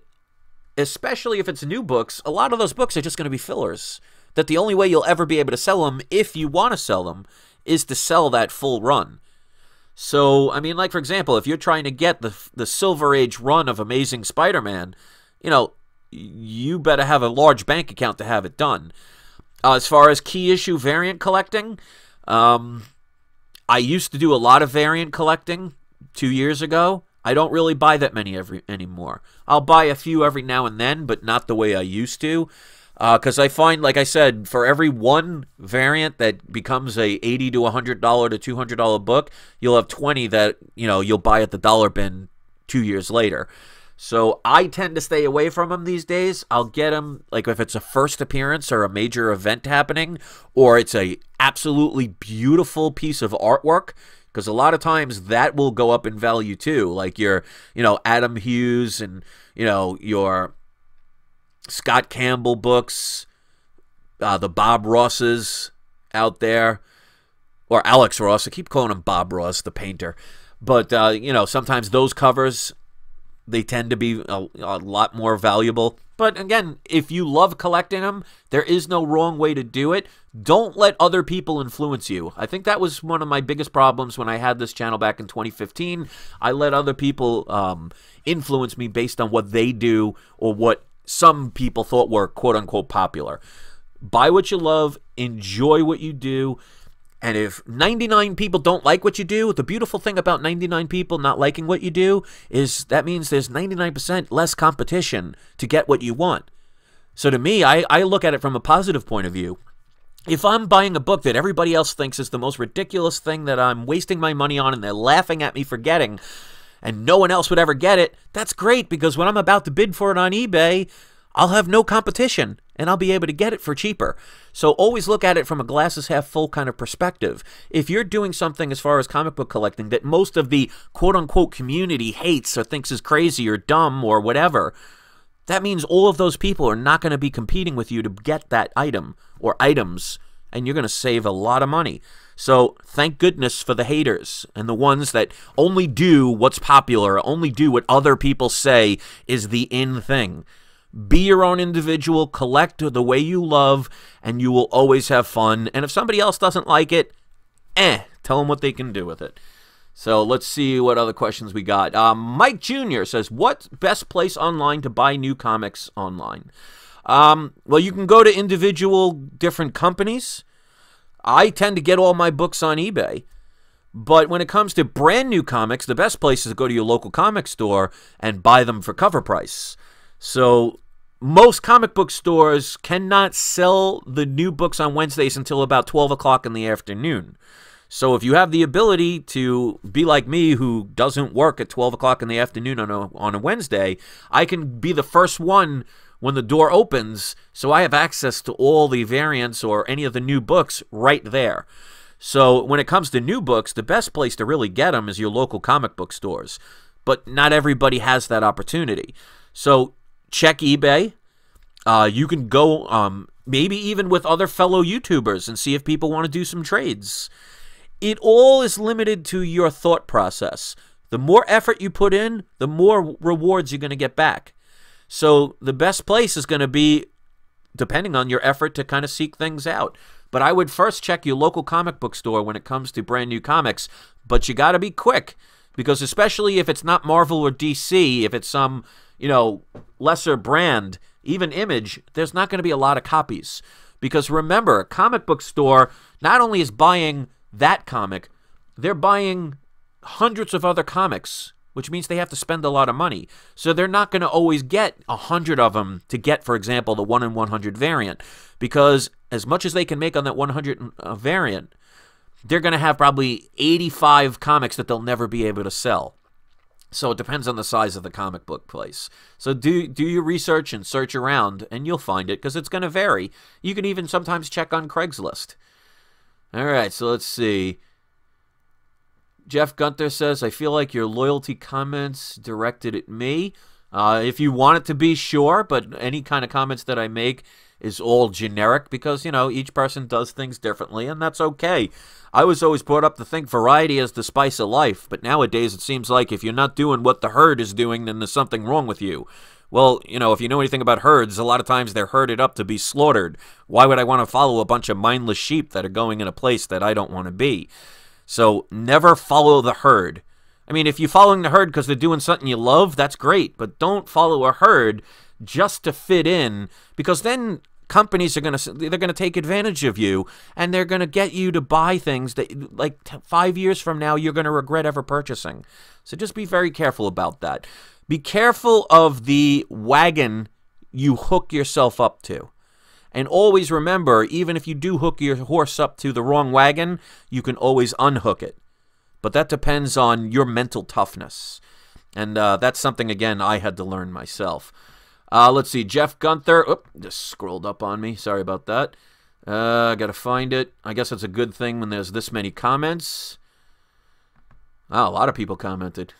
especially if it's new books, a lot of those books are just going to be fillers. That the only way you'll ever be able to sell them, if you want to sell them, is to sell that full run. So, I mean, like, for example, if you're trying to get the Silver Age run of Amazing Spider-Man, you better have a large bank account to have it done. As far as key issue variant collecting, I used to do a lot of variant collecting 2 years ago. I don't really buy that many anymore. I'll buy a few every now and then, but not the way I used to. Because I find, like I said, for every one variant that becomes a $80 to $100 to $200 book, you'll have 20 that, you'll buy at the dollar bin 2 years later. So I tend to stay away from them these days. I'll get them, like, if it's a first appearance or a major event happening, or it's a absolutely beautiful piece of artwork, because a lot of times that will go up in value too. Like your, Adam Hughes and, your Scott Campbell books, the Bob Rosses out there, or Alex Ross. I keep calling him Bob Ross, the painter. But, sometimes those covers, they tend to be a lot more valuable. But again, if you love collecting them, there is no wrong way to do it. Don't let other people influence you. I think that was one of my biggest problems when I had this channel back in 2015. I let other people influence me based on what they do or what some people thought were quote-unquote popular. Buy what you love, enjoy what you do, and if 99 people don't like what you do, the beautiful thing about 99 people not liking what you do is that means there's 99% less competition to get what you want. So to me, I look at it from a positive point of view. If I'm buying a book that everybody else thinks is the most ridiculous thing that I'm wasting my money on and they're laughing at me for getting, and no one else would ever get it, that's great, because when I'm about to bid for it on eBay, I'll have no competition, and I'll be able to get it for cheaper. So always look at it from a glasses-half-full kind of perspective. If you're doing something as far as comic book collecting that most of the quote-unquote community hates or thinks is crazy or dumb or whatever, that means all of those people are not going to be competing with you to get that item or items, and you're going to save a lot of money. So thank goodness for the haters and the ones that only do what's popular, only do what other people say is the in thing. Be your own individual, collect the way you love, and you will always have fun. And if somebody else doesn't like it, tell them what they can do with it. So let's see what other questions we got. Mike Jr. says, what's best place online to buy new comics online? Well, you can go to individual different companies. I tend to get all my books on eBay. But when it comes to brand new comics, the best place is to go to your local comic store and buy them for cover price. So most comic book stores cannot sell the new books on Wednesdays until about 12 o'clock in the afternoon. So if you have the ability to be like me, who doesn't work at 12 o'clock in the afternoon on a Wednesday, I can be the first one when the door opens, so I have access to all the variants or any of the new books right there. So when it comes to new books, the best place to really get them is your local comic book stores. But not everybody has that opportunity. So check eBay. You can go maybe even with other fellow YouTubers and see if people want to do some trades. It all is limited to your thought process. The more effort you put in, the more rewards you're going to get back. So the best place is going to be, depending on your effort, to kind of seek things out. But I would first check your local comic book store when it comes to brand new comics. But you got to be quick, because especially if it's not Marvel or DC, if it's some, lesser brand, even Image, there's not going to be a lot of copies. Because remember, a comic book store not only is buying that comic, they're buying hundreds of other comics, which means they have to spend a lot of money. So they're not going to always get 100 of them to get, for example, the 1 in 100 variant. Because as much as they can make on that 100 variant, they're going to have probably 85 comics that they'll never be able to sell. So it depends on the size of the comic book place. So do your research and search around, and you'll find it, because it's going to vary. You can even sometimes check on Craigslist. All right, so let's see. Jeff Gunther says, I feel like your loyalty comments directed at me. If you want it to be, sure, but any kind of comments that I make is all generic because, each person does things differently, and that's okay. I was always brought up to think variety is the spice of life, but nowadays it seems like if you're not doing what the herd is doing, then there's something wrong with you. Well, if you know anything about herds, a lot of times they're herded up to be slaughtered. Why would I want to follow a bunch of mindless sheep that are going in a place that I don't want to be? So never follow the herd. I mean, if you're following the herd because they're doing something you love, that's great. But don't follow a herd just to fit in, because then companies are going to take advantage of you, and they're going to get you to buy things that, like, 5 years from now, you're going to regret ever purchasing. So just be very careful about that. Be careful of the wagon you hook yourself up to. And always remember, even if you do hook your horse up to the wrong wagon, you can always unhook it. But that depends on your mental toughness. And that's something, again, I had to learn myself. Let's see, Jeff Gunther. Oop, just scrolled up on me. Sorry about that. I got to find it. I guess it's a good thing when there's this many comments. Oh, a lot of people commented.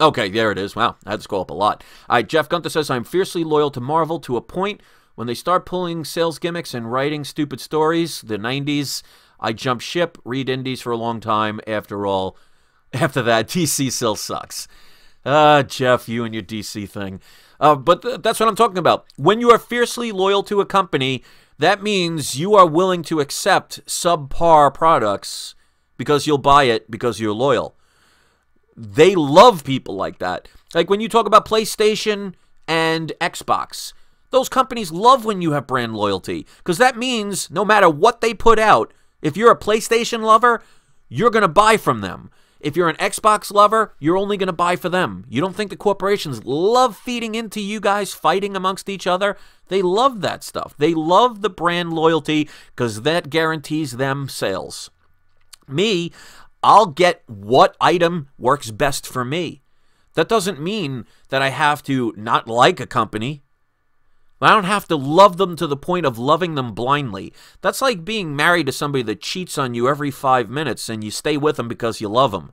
Okay, there it is. Wow, I had to scroll up a lot. All right, Jeff Gunther says, I'm fiercely loyal to Marvel to a point. When they start pulling sales gimmicks and writing stupid stories, the 90s, I jump ship, read indies for a long time. After all, after that, DC still sucks. Jeff, you and your DC thing. But that's what I'm talking about. When you are fiercely loyal to a company, that means you are willing to accept subpar products because you'll buy it because you're loyal. They love people like that. Like when you talk about PlayStation and Xbox, those companies love when you have brand loyalty, because that means no matter what they put out, if you're a PlayStation lover, you're going to buy from them. If you're an Xbox lover, you're only going to buy for them. You don't think the corporations love feeding into you guys fighting amongst each other? They love that stuff. They love the brand loyalty because that guarantees them sales. Me, I'll get what item works best for me. That doesn't mean that I have to not like a company. I don't have to love them to the point of loving them blindly. That's like being married to somebody that cheats on you every 5 minutes and you stay with them because you love them.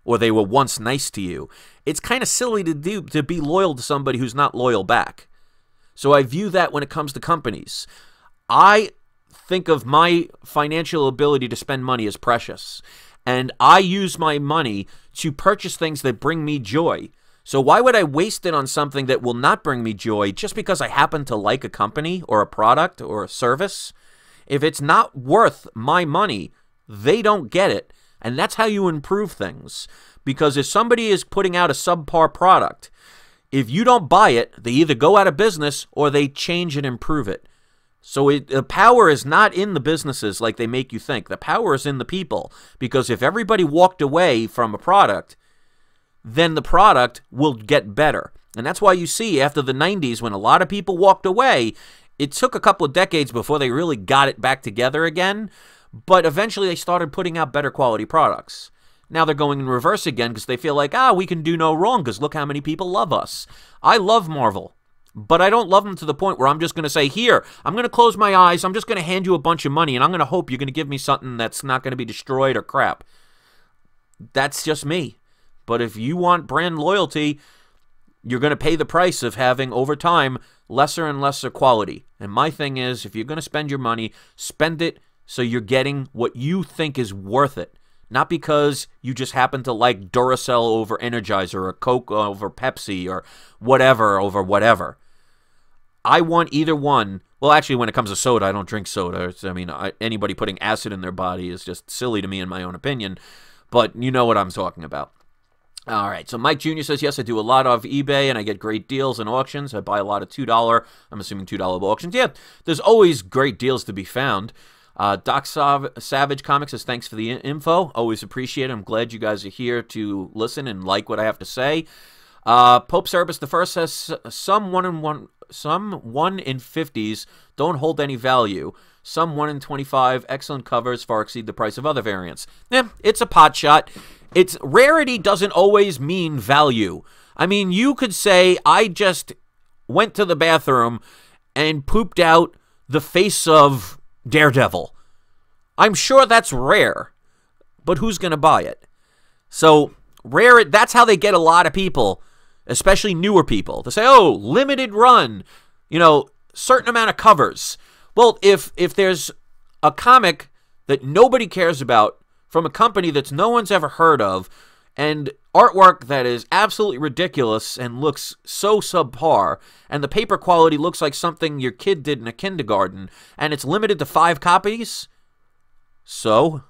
Or they were once nice to you. It's kind of silly to be loyal to somebody who's not loyal back. So I view that when it comes to companies. I think of my financial ability to spend money as precious. And I use my money to purchase things that bring me joy. So why would I waste it on something that will not bring me joy just because I happen to like a company or a product or a service? If it's not worth my money, they don't get it. And that's how you improve things. Because if somebody is putting out a subpar product, if you don't buy it, they either go out of business or they change and improve it. So the power is not in the businesses like they make you think. The power is in the people. Because if everybody walked away from a product, then the product will get better. And that's why you see after the 90s, when a lot of people walked away, it took a couple of decades before they really got it back together again. But eventually they started putting out better quality products. Now they're going in reverse again because they feel like, we can do no wrong because look how many people love us. I love Marvel, but I don't love them to the point where I'm just going to say, here, I'm going to close my eyes, I'm just going to hand you a bunch of money, and I'm going to hope you're going to give me something that's not going to be destroyed or crap. That's just me. But if you want brand loyalty, you're going to pay the price of having, over time, lesser and lesser quality. And my thing is, if you're going to spend your money, spend it so you're getting what you think is worth it. Not because you just happen to like Duracell over Energizer or Coke over Pepsi or whatever over whatever. I want either one. Well, actually, when it comes to soda, I don't drink soda. I mean, anybody putting acid in their body is just silly to me in my own opinion. But you know what I'm talking about. All right, so Mike Jr. says, yes, I do a lot of eBay, and I get great deals and auctions. I buy a lot of $2, I'm assuming $2 auctions. Yeah, there's always great deals to be found. Doc Savage Comics says, thanks for the info. Always appreciate it. I'm glad you guys are here to listen and like what I have to say. Pope Service the First says, some 1 in 50s don't hold any value. Some 1 in 25 excellent covers far exceed the price of other variants. It's a pot shot. It's rarity doesn't always mean value. I mean, you could say, I just went to the bathroom and pooped out the face of Daredevil. I'm sure that's rare, but who's going to buy it? So, rare, that's how they get a lot of people, especially newer people, to say, oh, limited run, certain amount of covers. Well, if there's a comic that nobody cares about from a company that no one's ever heard of, and artwork that is absolutely ridiculous and looks so subpar, and the paper quality looks like something your kid did in a kindergarten, and it's limited to 5 copies, so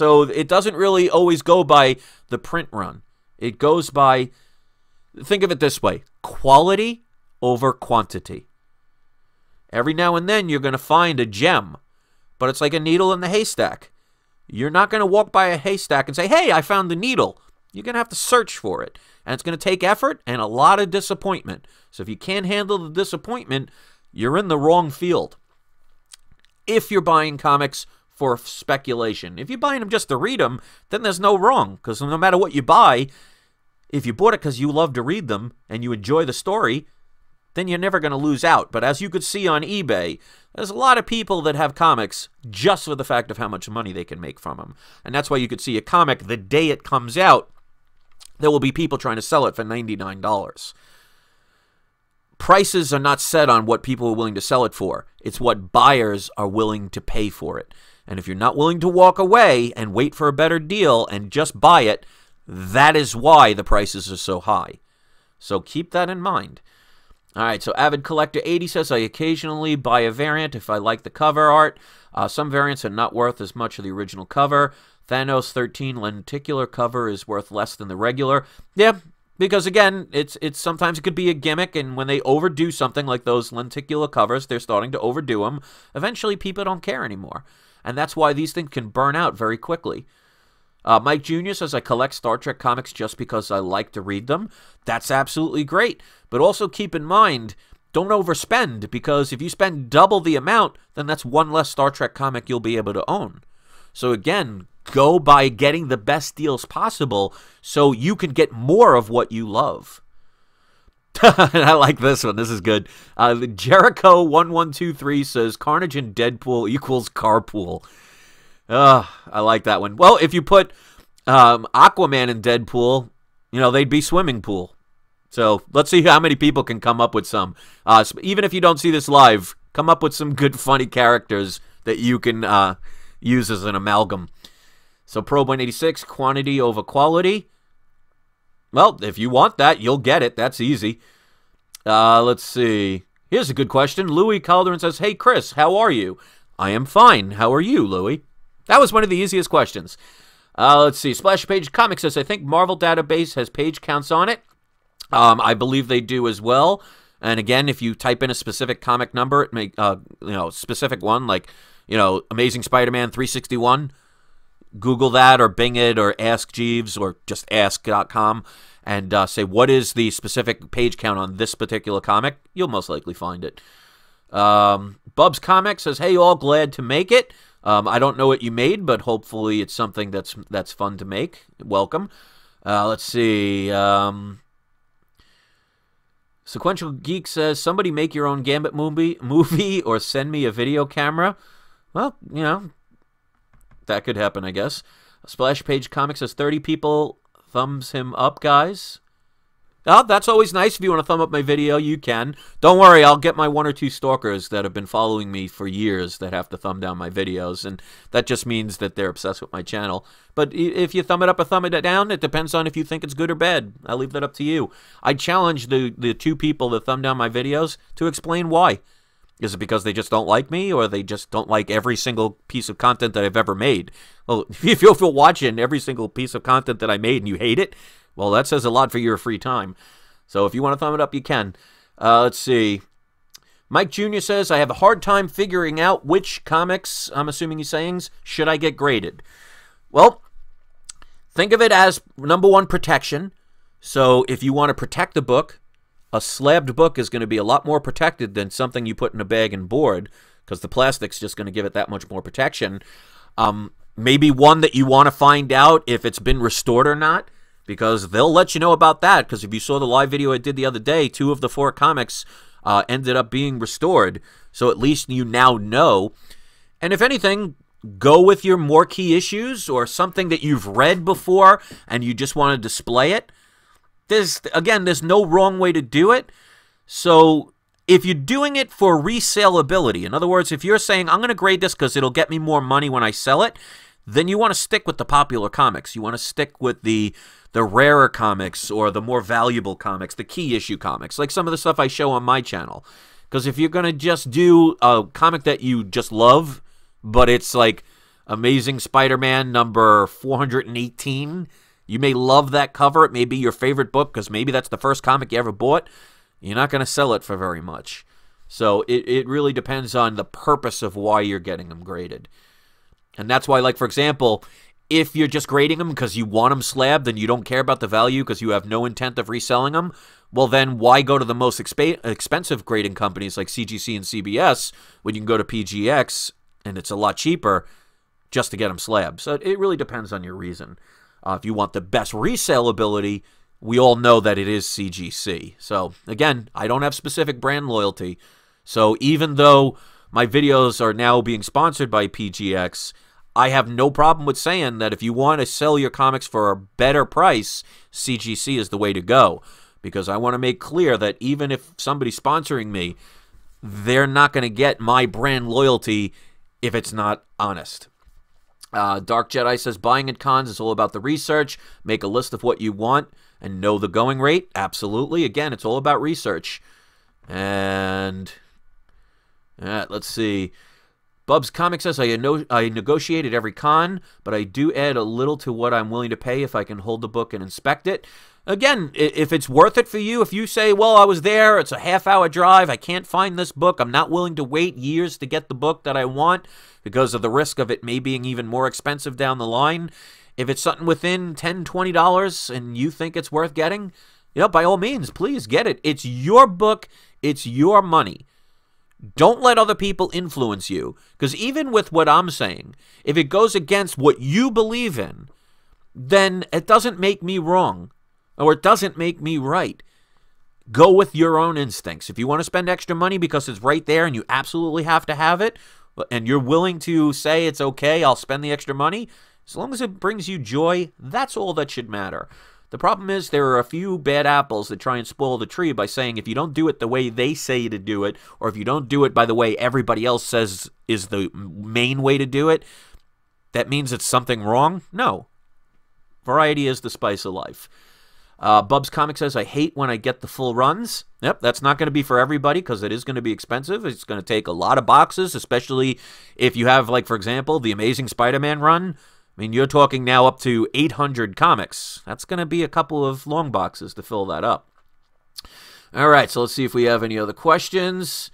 it doesn't really always go by the print run. It goes by, think of it this way, quality over quantity. Every now and then you're going to find a gem, but it's like a needle in the haystack. You're not going to walk by a haystack and say, hey, I found the needle. You're going to have to search for it. And it's going to take effort and a lot of disappointment. So if you can't handle the disappointment, you're in the wrong field. If you're buying comics for speculation. If you're buying them just to read them, then there's no wrong. Because no matter what you buy, if you bought it because you love to read them and you enjoy the story, then you're never going to lose out. But as you could see on eBay, there's a lot of people that have comics just for the fact of how much money they can make from them. And that's why you could see a comic the day it comes out, there will be people trying to sell it for $99. Prices are not set on what people are willing to sell it for. It's what buyers are willing to pay for it. And if you're not willing to walk away and wait for a better deal and just buy it, that is why the prices are so high. So keep that in mind. All right, so Avid Collector 80 says, I occasionally buy a variant if I like the cover art. Some variants are not worth as much of the original cover. Thanos 13 lenticular cover is worth less than the regular. Yeah, because again, it's sometimes it could be a gimmick, and when they overdo something like those lenticular covers, they're starting to overdo them. Eventually, people don't care anymore. And that's why these things can burn out very quickly. Mike Jr. says, I collect Star Trek comics just because I like to read them. That's absolutely great. But also keep in mind, don't overspend, because if you spend double the amount, then that's one less Star Trek comic you'll be able to own. So again, go by getting the best deals possible so you can get more of what you love. I like this one. This is good. Jericho1123 says, Carnage and Deadpool equals carpool. I like that one. Well, if you put Aquaman and Deadpool, they'd be swimming pool. So let's see how many people can come up with some. Even if you don't see this live, come up with some good, funny characters that you can use as an amalgam. So Probe186, quantity over quality. Well, if you want that, you'll get it. That's easy. Let's see. Here's a good question. Louis Calderon says, hey, Chris, how are you? I am fine. How are you, Louis? That was one of the easiest questions. Let's see. Splash Page Comics says, I think Marvel Database has page counts on it. I believe they do as well. And again, if you type in a specific comic number, it may, specific one, like, Amazing Spider-Man 361, Google that or Bing it or Ask Jeeves or just ask.com and say, what is the specific page count on this particular comic? You'll most likely find it. Bubs Comics says, hey, all glad to make it. I don't know what you made, but hopefully it's something that's fun to make. Welcome. Let's see. Sequential Geek says, somebody make your own Gambit movie or send me a video camera. Well, you know, that could happen, I guess. Splash Page Comics says, 30 people thumbs him up, guys. Oh, that's always nice. If you want to thumb up my video, you can. Don't worry, I'll get my 1 or 2 stalkers that have been following me for years that have to thumb down my videos, and that just means that they're obsessed with my channel. But if you thumb it up or thumb it down, it depends on if you think it's good or bad. I'll leave that up to you. I challenge the 2 people that thumb down my videos to explain why. Is it because they just don't like me, or they just don't like every single piece of content that I've ever made? Well, if you're watching every single piece of content that I made and you hate it, well, that says a lot for your free time. So if you want to thumb it up, you can. Let's see. Mike Jr. says, I have a hard time figuring out which comics, I'm assuming he's saying, should I get graded? Well, think of it as, number 1, protection. So if you want to protect the book, a slabbed book is going to be a lot more protected than something you put in a bag and board, because the plastic's just going to give it that much more protection. Maybe one that you want to find out if it's been restored or not, because they'll let you know about that, because if you saw the live video I did the other day, 2 of the 4 comics ended up being restored, so at least you now know. And if anything, go with your more key issues or something that you've read before and you just want to display it. There's no wrong way to do it. So if you're doing it for resaleability, in other words, if you're saying, I'm going to grade this because it'll get me more money when I sell it, then you want to stick with the popular comics. You want to stick with the rarer comics or the more valuable comics, the key issue comics, like some of the stuff I show on my channel. Because if you're going to just do a comic that you just love, but it's like Amazing Spider-Man number 418, you may love that cover. It may be your favorite book because maybe that's the first comic you ever bought. You're not going to sell it for very much. So it really depends on the purpose of why you're getting them graded. And that's why, like, for example, if you're just grading them because you want them slabbed and you don't care about the value because you have no intent of reselling them, well, then why go to the most expensive grading companies like CGC and CBS when you can go to PGX and it's a lot cheaper just to get them slabbed? So it really depends on your reason. If you want the best resaleability, we all know that it is CGC. So, again, I don't have specific brand loyalty. So even though my videos are now being sponsored by PGX, I have no problem with saying that if you want to sell your comics for a better price, CGC is the way to go. Because I want to make clear that even if somebody's sponsoring me, they're not going to get my brand loyalty if it's not honest. Dark Jedi says, buying at cons is all about the research. Make a list of what you want and know the going rate. Absolutely. Again, it's all about research. And let's see. Bub's Comic says, I negotiated every con, but I do add a little to what I'm willing to pay if I can hold the book and inspect it. Again, if it's worth it for you, if you say, well, I was there, it's a half-hour drive, I can't find this book, I'm not willing to wait years to get the book that I want because of the risk of it may being even more expensive down the line. If it's something within $10, $20 and you think it's worth getting, you know, by all means, please get it. It's your book. It's your money. Don't let other people influence you, because even with what I'm saying, if it goes against what you believe in, then it doesn't make me wrong, or it doesn't make me right. Go with your own instincts. If you want to spend extra money because it's right there and you absolutely have to have it, and you're willing to say it's okay, I'll spend the extra money, as long as it brings you joy, that's all that should matter. The problem is there are a few bad apples that try and spoil the tree by saying if you don't do it the way they say to do it, or if you don't do it by the way everybody else says is the main way to do it, that means it's something wrong? No. Variety is the spice of life. Bub's Comic says, I hate when I get the full runs. Yep, that's not going to be for everybody because it is going to be expensive. It's going to take a lot of boxes, especially if you have, like, for example, the Amazing Spider-Man run. I mean, you're talking now up to 800 comics. That's going to be a couple of long boxes to fill that up. All right, so let's see if we have any other questions.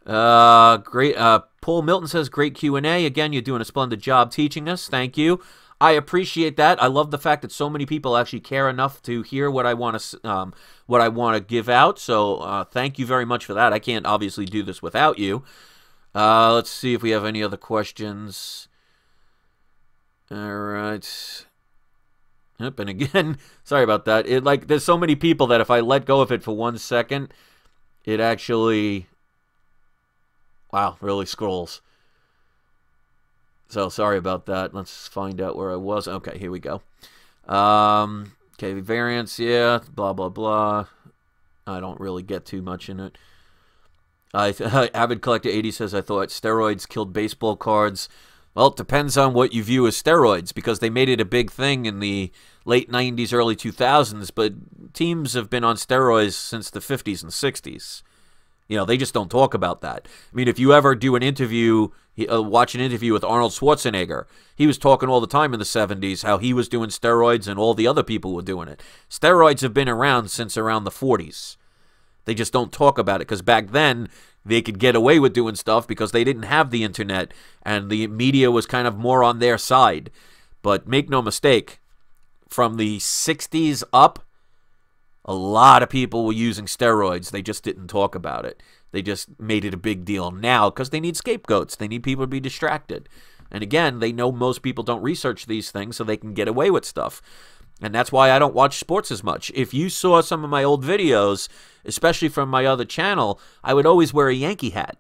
Great. Paul Milton says, great Q&A. Again, you're doing a splendid job teaching us. Thank you. I appreciate that. I love the fact that so many people actually care enough to hear what I want to give out. So thank you very much for that. I can't obviously do this without you. Let's see if we have any other questions. All right. Yep, and again, sorry about that. There's so many people that if I let go of it for 1 second, it actually, wow, really scrolls. So sorry about that. Let's find out where I was. Okay, here we go. Okay, variance, yeah, blah, blah, blah. I don't really get too much in it. Avid Collector 80 says, I thought steroids killed baseball cards. Well, it depends on what you view as steroids, because they made it a big thing in the late 90s, early 2000s, but teams have been on steroids since the 50s and 60s. You know, they just don't talk about that. I mean, if you ever do an interview, watch an interview with Arnold Schwarzenegger, he was talking all the time in the 70s how he was doing steroids and all the other people were doing it. Steroids have been around since around the 40s. They just don't talk about it, because back then they could get away with doing stuff because they didn't have the internet and the media was kind of more on their side. But make no mistake, from the 60s up, a lot of people were using steroids. They just didn't talk about it. They just made it a big deal now because they need scapegoats. They need people to be distracted. And again, they know most people don't research these things, so they can get away with stuff. And that's why I don't watch sports as much. If you saw some of my old videos, especially from my other channel, I would always wear a Yankee hat.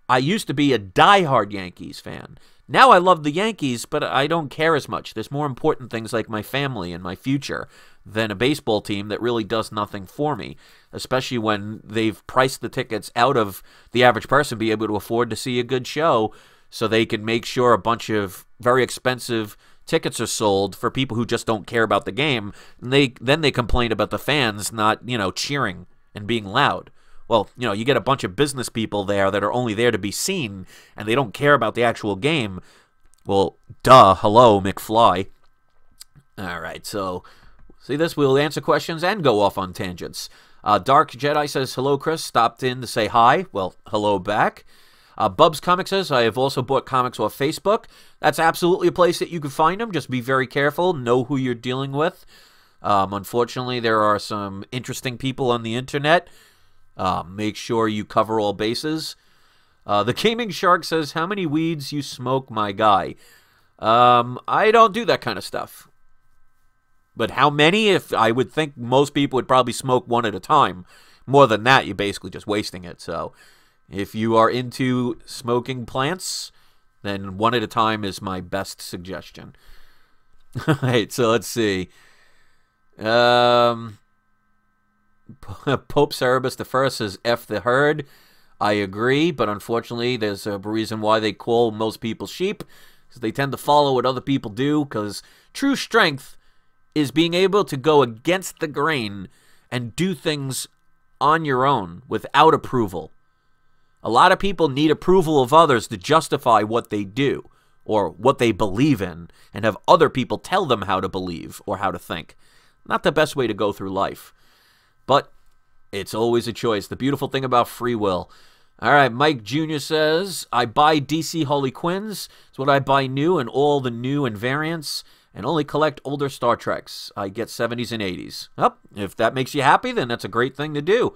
I used to be a diehard Yankees fan. Now I love the Yankees, but I don't care as much. There's more important things like my family and my future than a baseball team that really does nothing for me, especially when they've priced the tickets out of the average person be able to afford to see a good show, so they can make sure a bunch of very expensive tickets are sold for people who just don't care about the game. And then they complain about the fans not, cheering and being loud. Well, you get a bunch of business people there that are only there to be seen, and they don't care about the actual game. Well, duh, hello, McFly. All right, so see this? We'll answer questions and go off on tangents. Dark Jedi says, hello, Chris. Stopped in to say hi. Well, hello back. Bubs Comics says, I have also bought comics off Facebook. That's absolutely a place that you can find them. Just be very careful. Know who you're dealing with. Unfortunately, there are some interesting people on the internet. Make sure you cover all bases. The Gaming Shark says, how many weeds you smoke, my guy? I don't do that kind of stuff. But how many? If I would think most people would probably smoke one at a time. More than that, you're basically just wasting it. So if you are into smoking plants, then one at a time is my best suggestion. All right, so let's see. Pope Cerebus I says, F the herd. I agree, but unfortunately, there's a reason why they call most people sheep. Because they tend to follow what other people do, because true strength is being able to go against the grain and do things on your own without approval. A lot of people need approval of others to justify what they do or what they believe in, and have other people tell them how to believe or how to think. Not the best way to go through life. But it's always a choice. The beautiful thing about free will. All right, Mike Jr. says, I buy DC Harley Quinns. It's what I buy new and all the new and variants, and only collect older Star Treks. I get 70s and 80s. Well, if that makes you happy, then that's a great thing to do.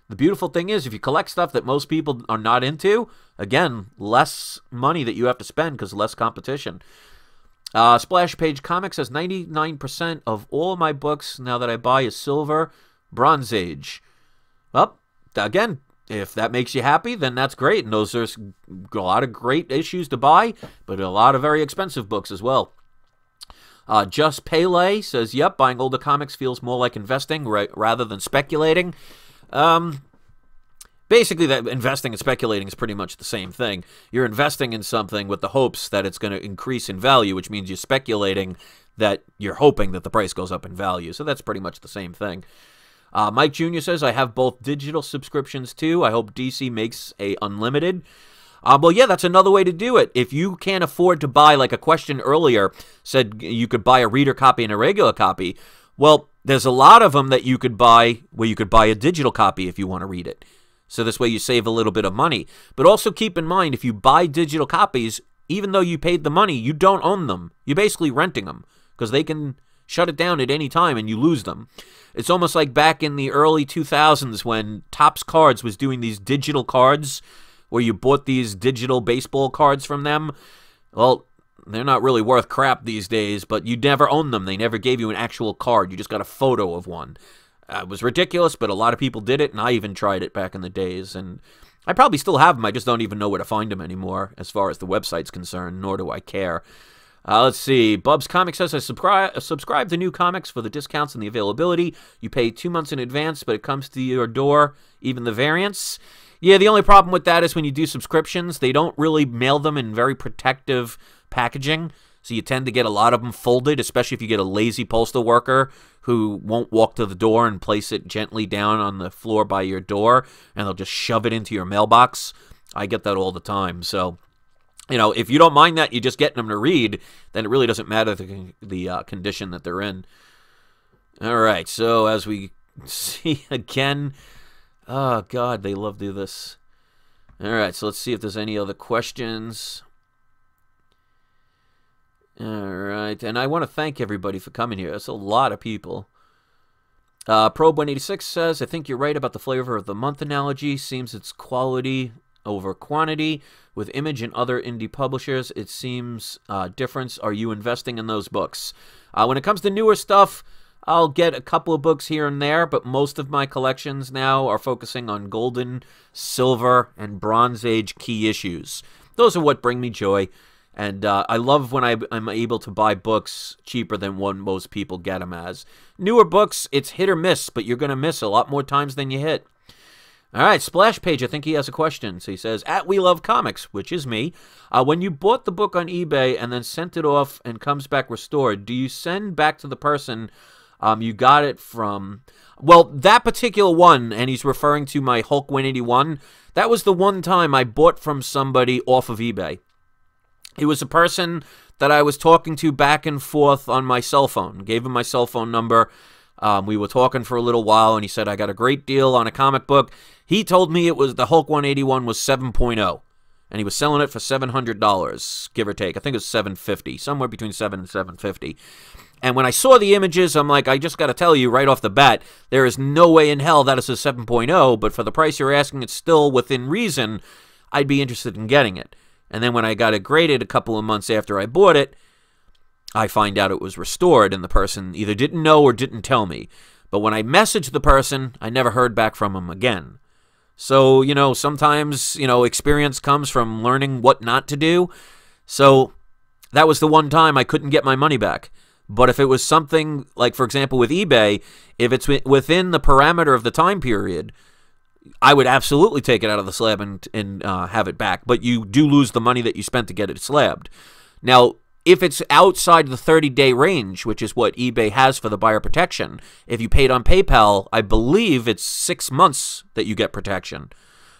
The beautiful thing is, if you collect stuff that most people are not into, again, less money that you have to spend because less competition. Splash Page Comics says 99% of all my books now that I buy is silver, Bronze Age. Well, again, if that makes you happy, then that's great. And those are a lot of great issues to buy, but a lot of very expensive books as well. Just Pele says, yep, buying older comics feels more like investing rather than speculating. Basically, that investing and speculating is pretty much the same thing. You're investing in something with the hopes that it's going to increase in value, which means you're speculating that you're hoping that the price goes up in value. So that's pretty much the same thing. Mike Jr. says, I have both digital subscriptions too. I hope DC makes a unlimited. Well, yeah, that's another way to do it. If you can't afford to buy, like a question earlier said you could buy a reader copy and a regular copy. Well, there's a lot of them that you could buy where you could buy a digital copy if you want to read it. So this way you save a little bit of money. But also keep in mind, if you buy digital copies, even though you paid the money, you don't own them. You're basically renting them because they can shut it down at any time and you lose them. It's almost like back in the early 2000s when Topps Cards was doing these digital cards where you bought these digital baseball cards from them. Well, they're not really worth crap these days, but you never owned them. They never gave you an actual card. You just got a photo of one. It was ridiculous, but a lot of people did it, and I even tried it back in the days. And I probably still have them. I just don't even know where to find them anymore as far as the website's concerned, nor do I care. Let's see. Bub's Comic says, I subscribe to new comics for the discounts and the availability. You pay 2 months in advance, but it comes to your door, even the variants. Yeah, the only problem with that is when you do subscriptions, they don't really mail them in very protective packaging. So you tend to get a lot of them folded, especially if you get a lazy postal worker who won't walk to the door and place it gently down on the floor by your door, and they'll just shove it into your mailbox. I get that all the time. So, you know, if you don't mind that, you're just getting them to read, then it really doesn't matter the condition that they're in. All right, so as we see again, oh, God, they love to do this. All right, so let's see if there's any other questions. All right, and I want to thank everybody for coming here. That's a lot of people. Probe186 says, I think you're right about the flavor of the month analogy. Seems it's quality over quantity. With Image and other indie publishers, it seems difference. Are you investing in those books? When it comes to newer stuff, I'll get a couple of books here and there, but most of my collections now are focusing on Golden, Silver, and Bronze Age key issues. Those are what bring me joy. And I love when I'm able to buy books cheaper than what most people get them as. Newer books, it's hit or miss, but you're going to miss a lot more times than you hit. All right, Splash Page, I think he has a question. So he says, at We Love Comics, which is me, when you bought the book on eBay and then sent it off and comes back restored, do you send back to the person you got it from? Well, that particular one, and he's referring to my Hulk 181, that was the one time I bought from somebody off of eBay. It was a person that I was talking to back and forth on my cell phone. Gave him my cell phone number. We were talking for a little while, and he said, I got a great deal on a comic book. He told me it was the Hulk 181 was 7.0, and he was selling it for $700, give or take. I think it was $750, somewhere between $7 and $750. And when I saw the images, I'm like, I just got to tell you right off the bat, there is no way in hell that is a 7.0, but for the price you're asking, it's still within reason. I'd be interested in getting it. And then when I got it graded a couple of months after I bought it, I find out it was restored, and the person either didn't know or didn't tell me. But when I messaged the person, I never heard back from him again. So, you know, sometimes, you know, experience comes from learning what not to do. So that was the one time I couldn't get my money back. But if it was something like, for example, with eBay, if it's within the parameter of the time period, I would absolutely take it out of the slab and have it back. But you do lose the money that you spent to get it slabbed. Now, if it's outside the 30-day range, which is what eBay has for the buyer protection, if you paid on PayPal, I believe it's 6 months that you get protection.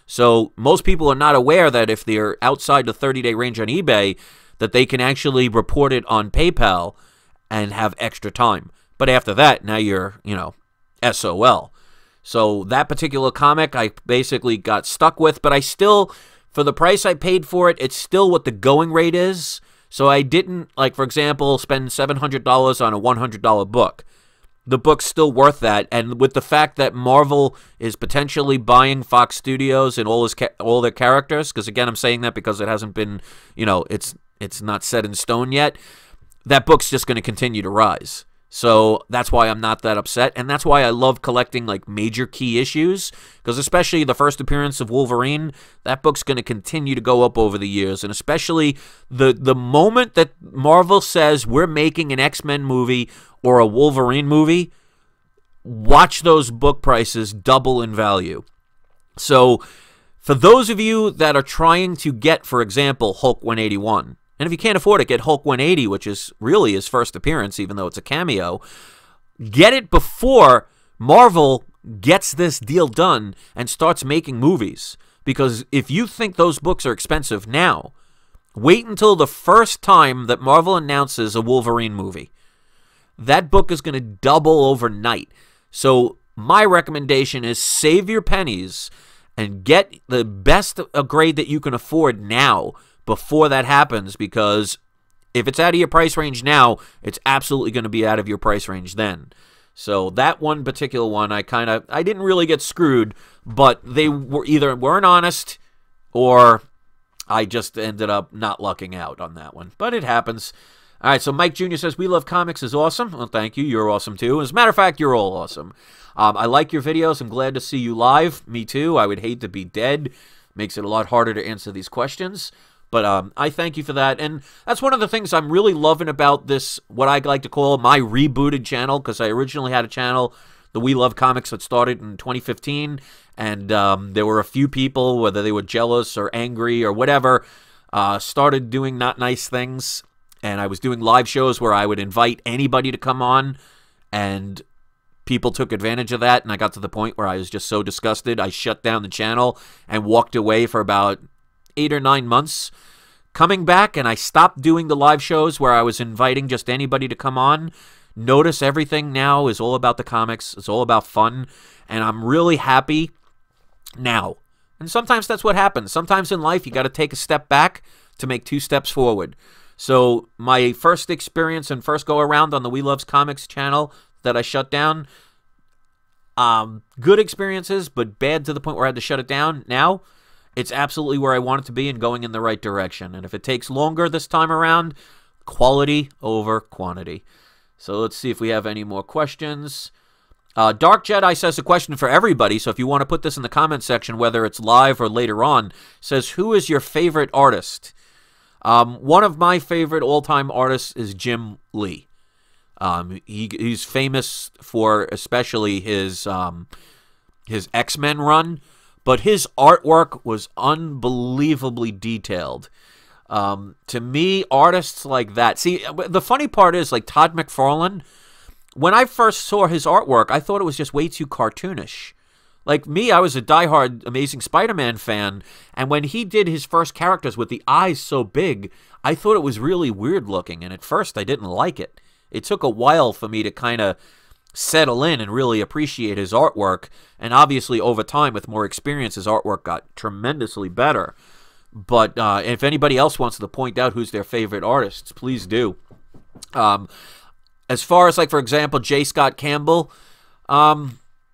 So most people are not aware that if they're outside the 30-day range on eBay, that they can actually report it on PayPal and have extra time. But after that, now you're, you know, SOL. So that particular comic I basically got stuck with, but I still, for the price I paid for it, it's still what the going rate is. So I didn't, like, for example, spend $700 on a $100 book. The book's still worth that, and with the fact that Marvel is potentially buying Fox Studios and all their characters, because again, I'm saying that because it hasn't been, you know, it's not set in stone yet, that book's just going to continue to rise. So that's why I'm not that upset, and that's why I love collecting like major key issues, because especially the first appearance of Wolverine, that book's going to continue to go up over the years, and especially the moment that Marvel says we're making an X-Men movie or a Wolverine movie, watch those book prices double in value. So for those of you that are trying to get, for example, Hulk 181, and if you can't afford it, get Hulk 180, which is really his first appearance, even though it's a cameo. Get it before Marvel gets this deal done and starts making movies. Because if you think those books are expensive now, wait until the first time that Marvel announces a Wolverine movie. That book is going to double overnight. So my recommendation is save your pennies and get the best grade that you can afford now, before that happens, because if it's out of your price range now, it's absolutely going to be out of your price range then. So that one particular one, I didn't really get screwed, but they were either weren't honest or I just ended up not lucking out on that one. But it happens. All right, so Mike Jr. says, We Love Comics is awesome. Well, thank you. You're awesome, too. As a matter of fact, you're all awesome. I like your videos. I'm glad to see you live. Me, too. I would hate to be dead. Makes it a lot harder to answer these questions. But I thank you for that. And that's one of the things I'm really loving about this, what I like to call my rebooted channel, because I originally had a channel, the We Love Comics, that started in 2015. And there were a few people, whether they were jealous or angry or whatever, started doing not nice things. And I was doing live shows where I would invite anybody to come on, and people took advantage of that, and I got to the point where I was just so disgusted, I shut down the channel and walked away for about 8 or 9 months. Coming back, and I stopped doing the live shows where I was inviting just anybody to come on. Notice everything now is all about the comics. It's all about fun, and I'm really happy now. And sometimes that's what happens. Sometimes in life, you got to take a step back to make 2 steps forward. So my first experience and first go-around on the We Loves Comics channel that I shut down, good experiences, but bad to the point where I had to shut it down. Now, it's absolutely where I want it to be and going in the right direction. And if it takes longer this time around, quality over quantity. So let's see if we have any more questions. Dark Jedi says a question for everybody, so if you want to put this in the comment section, whether it's live or later on, says, who is your favorite artist? One of my favorite all-time artists is Jim Lee. He's famous for especially his X-Men run, but his artwork was unbelievably detailed. To me, artists like that... See, the funny part is, like Todd McFarlane, when I first saw his artwork, I thought it was just way too cartoonish. Like me, I was a diehard Amazing Spider-Man fan, and when he did his first characters with the eyes so big, I thought it was really weird looking, and at first I didn't like it. It took a while for me to kind of settle in and really appreciate his artwork, and obviously over time, with more experience, his artwork got tremendously better. But if anybody else wants to point out who's their favorite artists, please do. As far as, like, for example, J. Scott Campbell,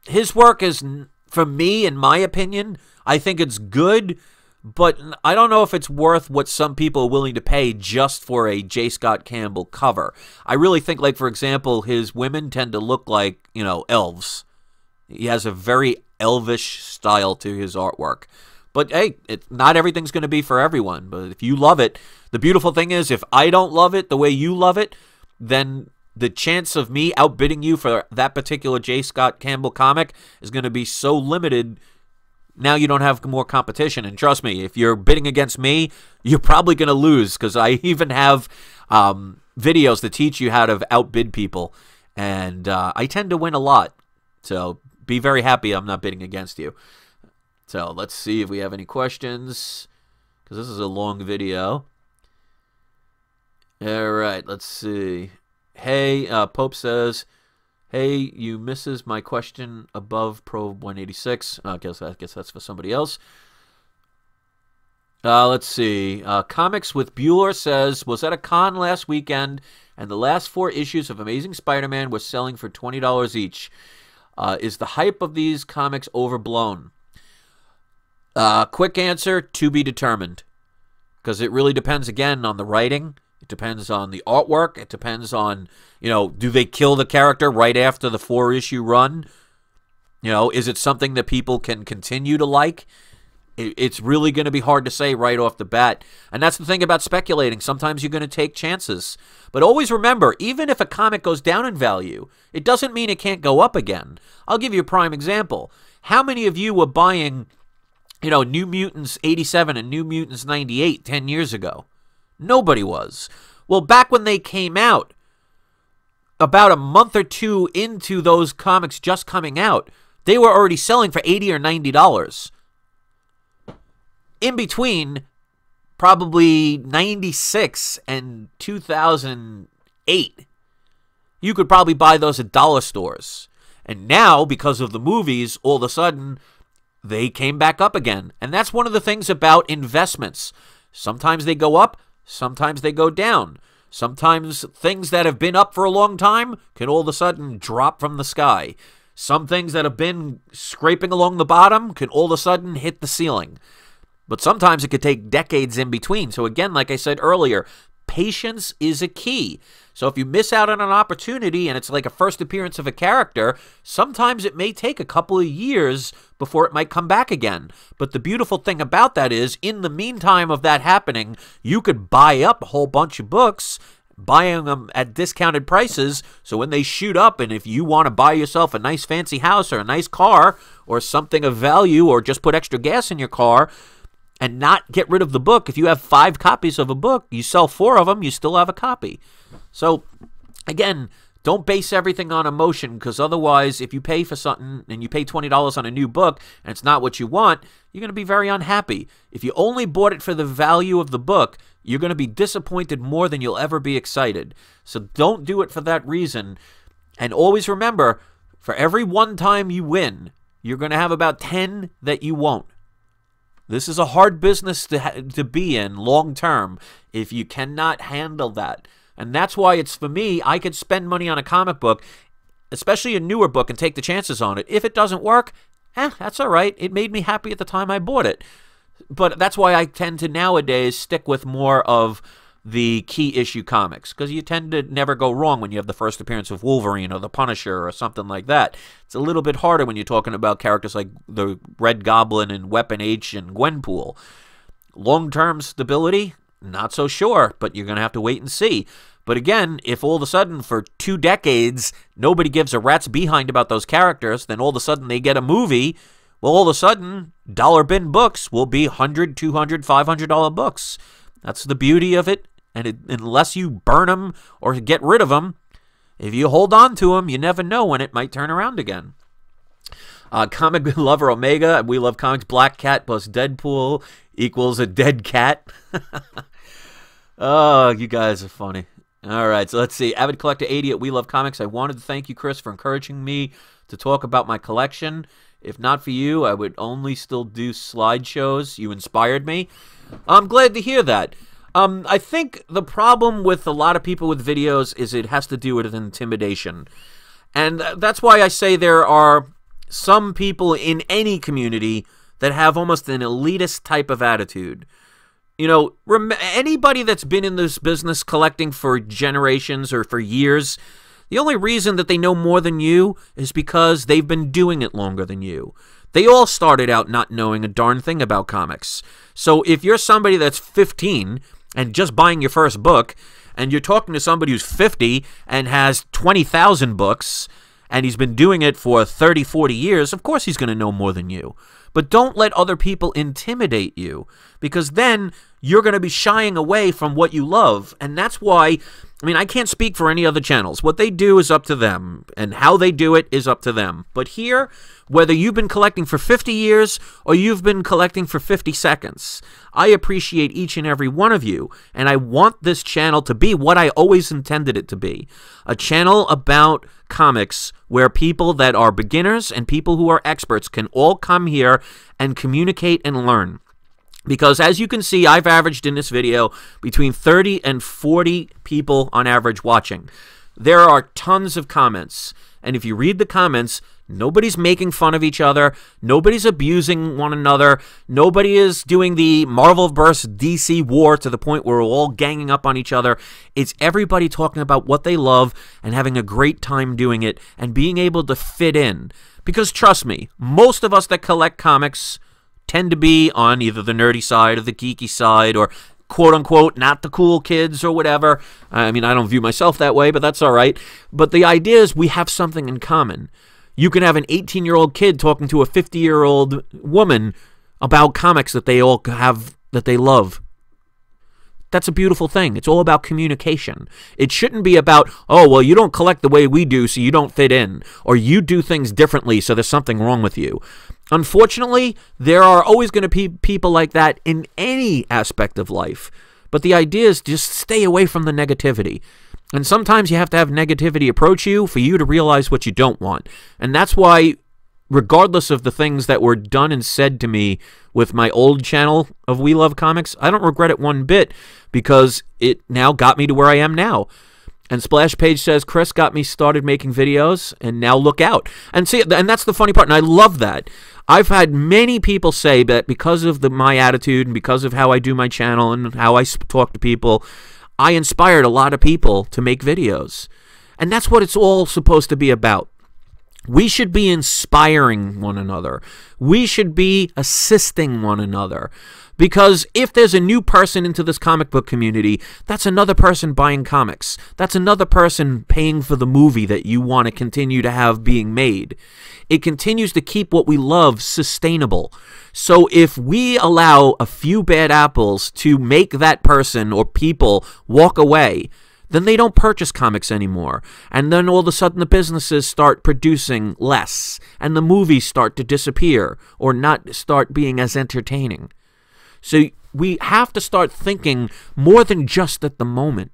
his work is... For me, in my opinion, I think it's good, but I don't know if it's worth what some people are willing to pay just for a J. Scott Campbell cover. I really think, like, for example, his women tend to look like, you know, elves. He has a very elvish style to his artwork. But, hey, not everything's going to be for everyone. But if you love it, the beautiful thing is, if I don't love it the way you love it, then... the chance of me outbidding you for that particular J. Scott Campbell comic is going to be so limited, now you don't have more competition. And trust me, if you're bidding against me, you're probably going to lose, because I even have videos that teach you how to outbid people. And I tend to win a lot. So be very happy I'm not bidding against you. So let's see if we have any questions, because this is a long video. All right, let's see. Hey, Pope says, hey, you misses my question above Probe 186. I guess that's for somebody else. Let's see. Comics with Bueller says, was at a con last weekend, and the last 4 issues of Amazing Spider-Man were selling for $20 each. Is the hype of these comics overblown? Quick answer, to be determined. Because it really depends, again, on the writing. It depends on the artwork. It depends on, you know, do they kill the character right after the 4-issue run? You know, is it something that people can continue to like? It's really going to be hard to say right off the bat. And that's the thing about speculating. Sometimes you're going to take chances. But always remember, even if a comic goes down in value, it doesn't mean it can't go up again. I'll give you a prime example. How many of you were buying, you know, New Mutants 87 and New Mutants 98 10 years ago? Nobody was. Well, back when they came out, about a month or 2 into those comics just coming out, they were already selling for $80 or $90. In between, probably 96 and 2008, you could probably buy those at dollar stores. And now, because of the movies, all of a sudden, they came back up again. And that's one of the things about investments. Sometimes they go up. Sometimes they go down. Sometimes things that have been up for a long time can all of a sudden drop from the sky. Some things that have been scraping along the bottom can all of a sudden hit the ceiling. But sometimes it could take decades in between. So again, like I said earlier, patience is a key. So if you miss out on an opportunity and it's like a first appearance of a character, sometimes it may take a couple of years before it might come back again. But the beautiful thing about that is, in the meantime of that happening, you could buy up a whole bunch of books, buying them at discounted prices, so when they shoot up, and if you want to buy yourself a nice fancy house or a nice car or something of value, or just put extra gas in your car and not get rid of the book, if you have 5 copies of a book, you sell 4 of them, you still have a copy. So again, don't base everything on emotion, because otherwise, if you pay for something and you pay $20 on a new book and it's not what you want, you're going to be very unhappy. If you only bought it for the value of the book, you're going to be disappointed more than you'll ever be excited. So don't do it for that reason. And always remember, for every 1 time you win, you're going to have about 10 that you won't. This is a hard business to be in long term if you cannot handle that. And that's why it's, for me, I could spend money on a comic book, especially a newer book, and take the chances on it. If it doesn't work, that's all right. It made me happy at the time I bought it. But that's why I tend to nowadays stick with more of the key issue comics, because you tend to never go wrong when you have the first appearance of Wolverine or the Punisher or something like that. It's a little bit harder when you're talking about characters like the Red Goblin and Weapon H and Gwenpool. Long-term stability, not so sure, but you're going to have to wait and see. But again, if all of a sudden for 2 decades nobody gives a rat's behind about those characters, then all of a sudden they get a movie, well, all of a sudden dollar bin books will be $100, $200, $500 books. That's the beauty of it. And unless you burn them or get rid of them, if you hold on to them, you never know when it might turn around again. Comic Lover Omega, We Love Comics, Black Cat plus Deadpool equals a dead cat. Oh, you guys are funny. All right, so let's see. Avid Collector 80 at We Love Comics. I wanted to thank you, Chris, for encouraging me to talk about my collection. If not for you, I would only still do slideshows. You inspired me. I'm glad to hear that. I think the problem with a lot of people with videos is it has to do with intimidation. And that's why I say there are some people in any community that have almost an elitist type of attitude. You know, anybody that's been in this business collecting for generations or for years, the only reason that they know more than you is because they've been doing it longer than you. They all started out not knowing a darn thing about comics. So if you're somebody that's 15 and just buying your first book, and you're talking to somebody who's 50 and has 20,000 books, and he's been doing it for 30, 40 years, of course he's going to know more than you. But don't let other people intimidate you, because then you're going to be shying away from what you love. And that's why, I mean, I can't speak for any other channels. What they do is up to them, and how they do it is up to them. But here, whether you've been collecting for 50 years or you've been collecting for 50 seconds, I appreciate each and every one of you, and I want this channel to be what I always intended it to be, a channel about comics where people that are beginners and people who are experts can all come here and communicate and learn. Because as you can see, I've averaged in this video between 30 and 40 people on average watching. There are tons of comments, and if you read the comments, nobody's making fun of each other, nobody's abusing one another, nobody is doing the Marvel vs. DC war to the point where we're all ganging up on each other. It's everybody talking about what they love and having a great time doing it and being able to fit in. Because trust me, most of us that collect comics tend to be on either the nerdy side or the geeky side, or quote-unquote not the cool kids or whatever. I mean, I don't view myself that way, but that's all right. But the idea is we have something in common. You can have an 18-year-old kid talking to a 50-year-old woman about comics that they all have, that they love. That's a beautiful thing. It's all about communication. It shouldn't be about, oh, well, you don't collect the way we do, so you don't fit in, or you do things differently, so there's something wrong with you. Unfortunately, there are always going to be people like that in any aspect of life. But the idea is just stay away from the negativity. And sometimes you have to have negativity approach you for you to realize what you don't want. And that's why, regardless of the things that were done and said to me with my old channel of We Love Comics, I don't regret it one bit, because it now got me to where I am now. And Splash Page says, Chris got me started making videos, and now look out. And see, and that's the funny part, and I love that. I've had many people say that because of my attitude and because of how I do my channel and how I talk to people, I inspired a lot of people to make videos. And that's what it's all supposed to be about. We should be inspiring one another. We should be assisting one another. Because if there's a new person into this comic book community, that's another person buying comics. That's another person paying for the movie that you want to continue to have being made. It continues to keep what we love sustainable. So if we allow a few bad apples to make that person or people walk away, then they don't purchase comics anymore. And then all of a sudden the businesses start producing less, and the movies start to disappear or not start being as entertaining. So we have to start thinking more than just at the moment.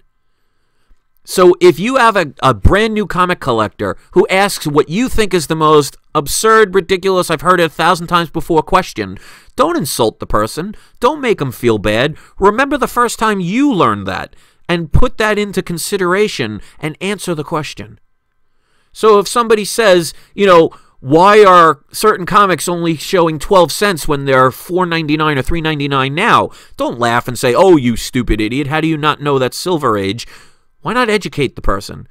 So if you have a brand new comic collector who asks what you think is the most absurd, ridiculous, I've heard it 1,000 times before question, don't insult the person. Don't make them feel bad. Remember the first time you learned that and put that into consideration and answer the question. So if somebody says, you know, why are certain comics only showing 12 cents when they're $4.99 or $3.99 now? Don't laugh and say, oh, you stupid idiot, how do you not know that's Silver Age? Why not educate the person?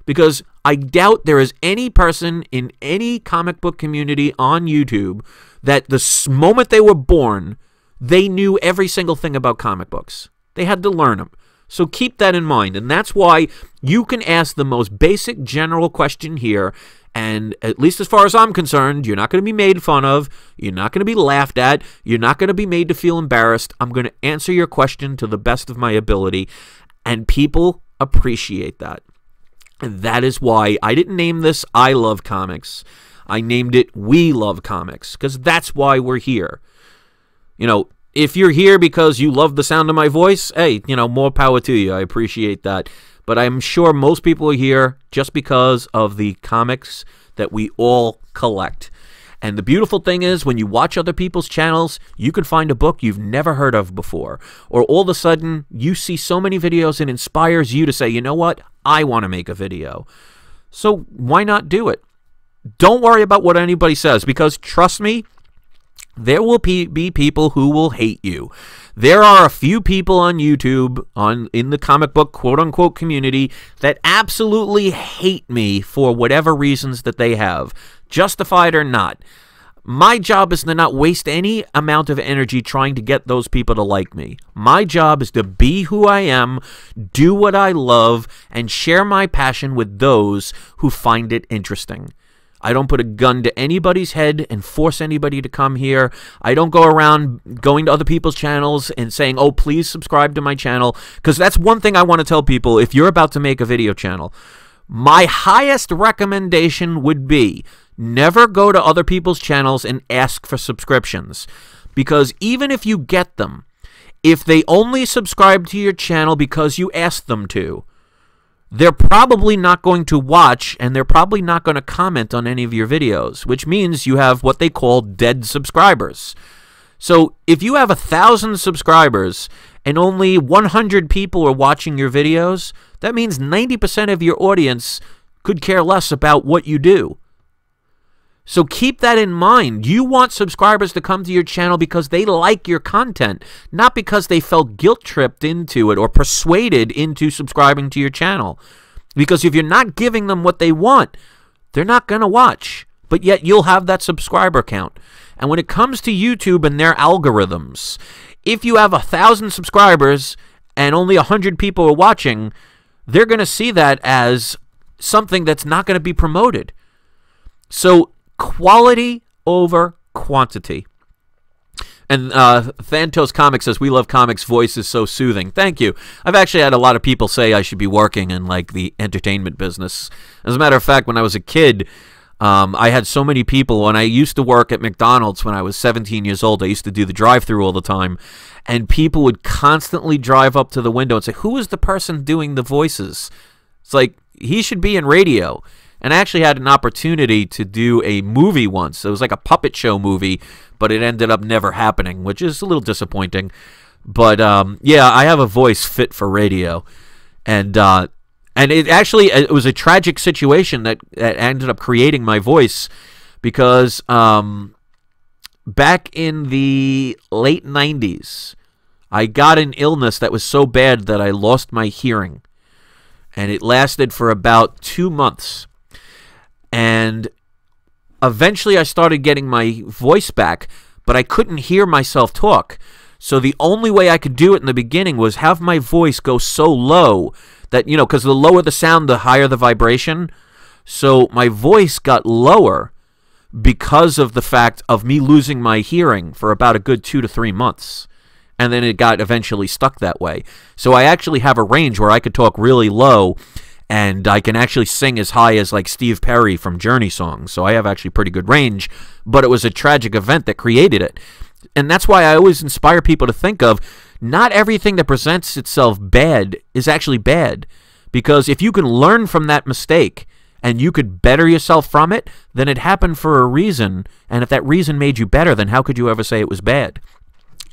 Because I doubt there is any person in any comic book community on YouTube that the moment they were born, they knew every single thing about comic books. They had to learn them. So keep that in mind. And that's why you can ask the most basic general question here. And at least as far as I'm concerned, you're not going to be made fun of. You're not going to be laughed at. You're not going to be made to feel embarrassed. I'm going to answer your question to the best of my ability. And people appreciate that. And that is why I didn't name this I Love Comics. I named it We Love Comics, because that's why we're here. You know, if you're here because you love the sound of my voice, hey, you know, more power to you. I appreciate that. But I'm sure most people are here just because of the comics that we all collect. And the beautiful thing is, when you watch other people's channels, you can find a book you've never heard of before. Or all of a sudden, you see so many videos and it inspires you to say, you know what, I want to make a video. So why not do it? Don't worry about what anybody says, because trust me, there will be people who will hate you. There are a few people on YouTube, in the comic book quote-unquote community, that absolutely hate me for whatever reasons that they have, justified or not. My job is to not waste any amount of energy trying to get those people to like me. My job is to be who I am, do what I love, and share my passion with those who find it interesting. I don't put a gun to anybody's head and force anybody to come here. I don't go around going to other people's channels and saying, oh, please subscribe to my channel. Because that's one thing I want to tell people if you're about to make a video channel. My highest recommendation would be never go to other people's channels and ask for subscriptions. Because even if you get them, if they only subscribe to your channel because you asked them to, they're probably not going to watch, and they're probably not going to comment on any of your videos, which means you have what they call dead subscribers. So if you have 1,000 subscribers and only 100 people are watching your videos, that means 90% of your audience could care less about what you do. So keep that in mind. You want subscribers to come to your channel because they like your content, not because they felt guilt-tripped into it or persuaded into subscribing to your channel. Because if you're not giving them what they want, they're not going to watch. But yet you'll have that subscriber count. And when it comes to YouTube and their algorithms, if you have 1,000 subscribers and only 100 people are watching, they're going to see that as something that's not going to be promoted. So quality over quantity. And Thantos Comics says, we love comics, voice is so soothing. Thank you. I've actually had a lot of people say I should be working in like the entertainment business. As a matter of fact, when I was a kid, I had so many people. When I used to work at McDonald's when I was 17 years old, I used to do the drive-thru all the time. And people would constantly drive up to the window and say, who is the person doing the voices? It's like, he should be in radio. And I actually had an opportunity to do a movie once. It was like a puppet show movie, but it ended up never happening, which is a little disappointing. But yeah, I have a voice fit for radio. And it actually, it was a tragic situation that ended up creating my voice, because back in the late 90s, I got an illness that was so bad that I lost my hearing. And it lasted for about 2 months. And eventually I started getting my voice back, but I couldn't hear myself talk. So the only way I could do it in the beginning was have my voice go so low that, you know, because the lower the sound, the higher the vibration. So my voice got lower because of the fact of me losing my hearing for about a good 2 to 3 months. And then it got eventually stuck that way. So I actually have a range where I could talk really low, and I can actually sing as high as like Steve Perry from Journey songs. So I have actually pretty good range, but it was a tragic event that created it. And that's why I always inspire people to think of not everything that presents itself bad is actually bad. Because if you can learn from that mistake and you could better yourself from it, then it happened for a reason. And if that reason made you better, then how could you ever say it was bad?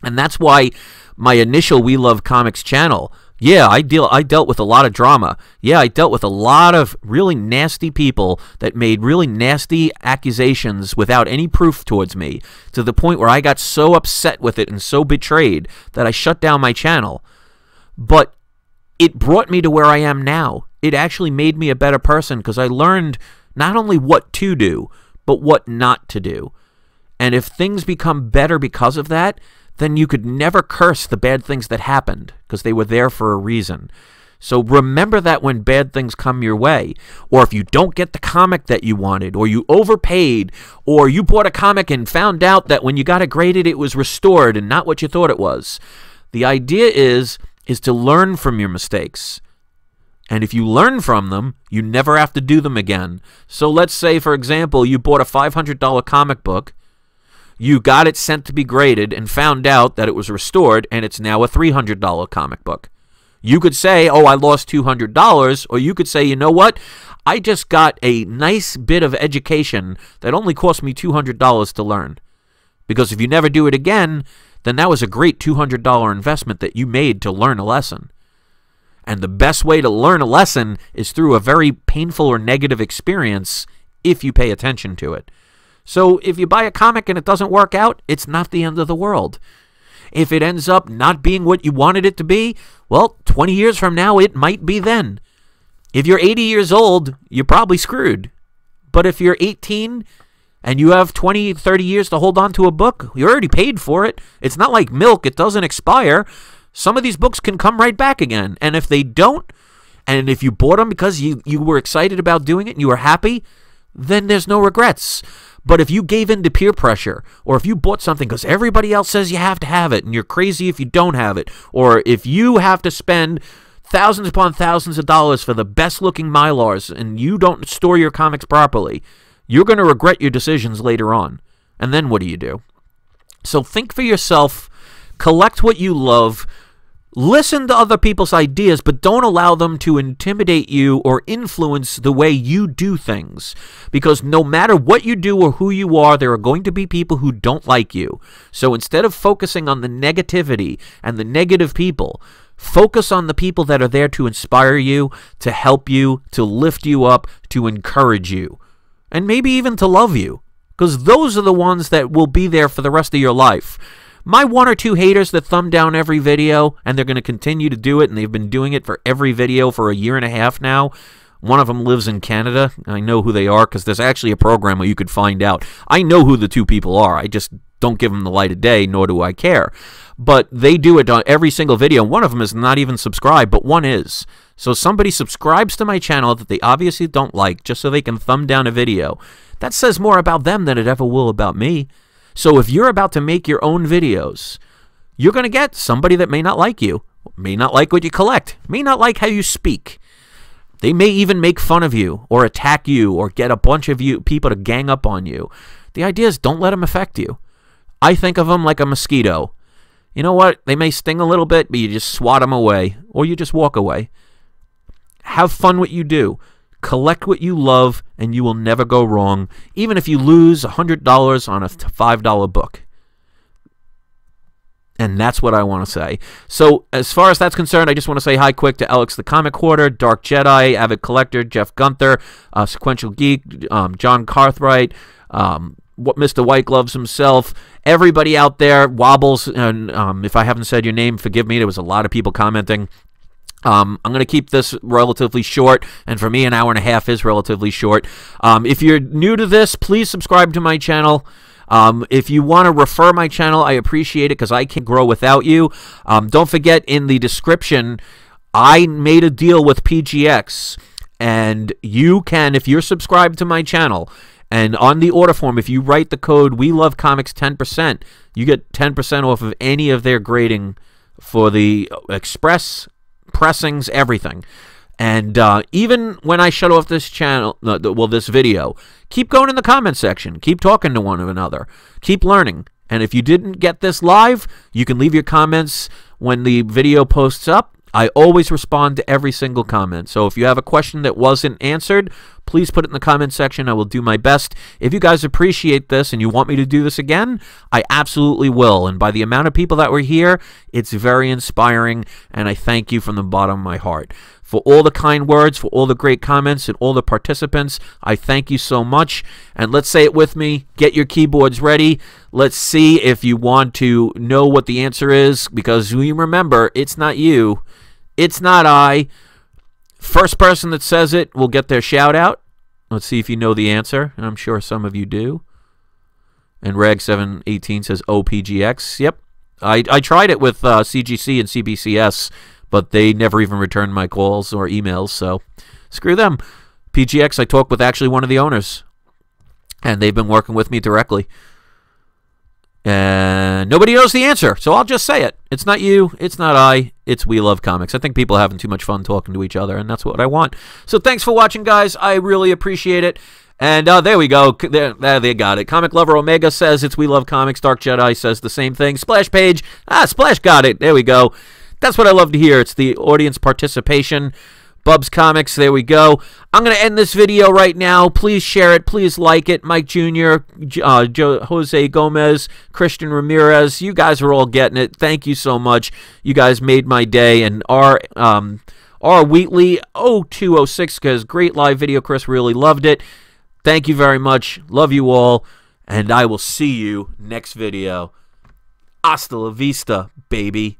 And that's why my initial We Love Comics channel, yeah, I dealt with a lot of drama. Yeah, I dealt with a lot of really nasty people that made really nasty accusations without any proof towards me, to the point where I got so upset with it and so betrayed that I shut down my channel. But it brought me to where I am now. It actually made me a better person because I learned not only what to do, but what not to do. And if things become better because of that, then you could never curse the bad things that happened because they were there for a reason. So remember that when bad things come your way, or if you don't get the comic that you wanted, or you overpaid, or you bought a comic and found out that when you got it graded it was restored and not what you thought it was. The idea is to learn from your mistakes. And if you learn from them, you never have to do them again. So let's say, for example, you bought a $500 comic book. You got it sent to be graded and found out that it was restored and it's now a $300 comic book. You could say, oh, I lost $200, or you could say, you know what? I just got a nice bit of education that only cost me $200 to learn. Because if you never do it again, then that was a great $200 investment that you made to learn a lesson. And the best way to learn a lesson is through a very painful or negative experience if you pay attention to it. So if you buy a comic and it doesn't work out, it's not the end of the world. If it ends up not being what you wanted it to be, well, 20 years from now, it might be then. If you're 80 years old, you're probably screwed. But if you're 18 and you have 20, 30 years to hold on to a book, you already paid for it. It's not like milk. It doesn't expire. Some of these books can come right back again. And if they don't, and if you bought them because you were excited about doing it and you were happy, then there's no regrets. But if you gave in to peer pressure, or if you bought something because everybody else says you have to have it and you're crazy if you don't have it, or if you have to spend thousands upon thousands of dollars for the best looking Mylars and you don't store your comics properly, you're going to regret your decisions later on. And then what do? So think for yourself, collect what you love, listen to other people's ideas, but don't allow them to intimidate you or influence the way you do things. Because no matter what you do or who you are, there are going to be people who don't like you. So instead of focusing on the negativity and the negative people, focus on the people that are there to inspire you, to help you, to lift you up, to encourage you, and maybe even to love you. Because those are the ones that will be there for the rest of your life. My 1 or 2 haters that thumb down every video, and they're going to continue to do it, and they've been doing it for every video for a year and a half now. One of them lives in Canada. I know who they are because there's actually a program where you could find out. I know who the 2 people are. I just don't give them the light of day, nor do I care. But they do it on every single video. One of them is not even subscribed, but one is. So somebody subscribes to my channel that they obviously don't like just so they can thumb down a video. That says more about them than it ever will about me. So if you're about to make your own videos, you're going to get somebody that may not like you, may not like what you collect, may not like how you speak. They may even make fun of you or attack you or get a bunch of people to gang up on you. The idea is don't let them affect you. I think of them like a mosquito. You know what? They may sting a little bit, but you just swat them away or you just walk away. Have fun what you do. Collect what you love, and you will never go wrong, even if you lose $100 on a $5 book. And that's what I want to say. So as far as that's concerned, I just want to say hi quick to Alex the Comic Hoarder, Dark Jedi, Avid Collector, Jeff Gunther, Sequential Geek, John Carthright, what Mr. White Gloves himself, everybody out there, Wobbles, and if I haven't said your name, forgive me. There was a lot of people commenting. I'm going to keep this relatively short, and for me, an hour and a half is relatively short. If you're new to this, please subscribe to my channel. If you want to refer my channel, I appreciate it because I can't grow without you. Don't forget, in the description, I made a deal with PGX, and you can, if you're subscribed to my channel, and on the order form, if you write the code We Love Comics 10%, you get 10% off of any of their grading for the express, pressings, everything. And even when I shut off this channel, this video, keep going in the comment section. Keep talking to one another. Keep learning. And if you didn't get this live, you can leave your comments when the video posts up. I always respond to every single comment. So if you have a question that wasn't answered, please put it in the comment section. I will do my best. If you guys appreciate this and you want me to do this again, I absolutely will. And by the amount of people that were here, it's very inspiring, and I thank you from the bottom of my heart. For all the kind words, for all the great comments, and all the participants, I thank you so much. And let's say it with me. Get your keyboards ready. Let's see if you want to know what the answer is, because you remember, it's not you. It's not I. First person that says it will get their shout out. Let's see if you know the answer. And I'm sure some of you do. And Rag718 says OPGX. Yep. I tried it with CGC and CBCS, but they never even returned my calls or emails, so screw them. PGX, I talked with actually one of the owners, and they've been working with me directly. And nobody knows the answer, so I'll just say it. It's not you, it's not I, it's We Love Comics. I think people are having too much fun talking to each other, and that's what I want. So thanks for watching, guys. I really appreciate it. And there we go. They got it. Comic Lover Omega says it's We Love Comics. Dark Jedi says the same thing. Splash Page. Splash got it. There we go. That's what I love to hear. It's the audience participation. Bubs Comics, there we go. I'm going to end this video right now. Please share it. Please like it. Mike Jr., Jose Gomez, Christian Ramirez, you guys are all getting it. Thank you so much. You guys made my day. And R. Wheatley 0206, because great live video. Chris really loved it. Thank you very much. Love you all. And I will see you next video. Hasta la vista, baby.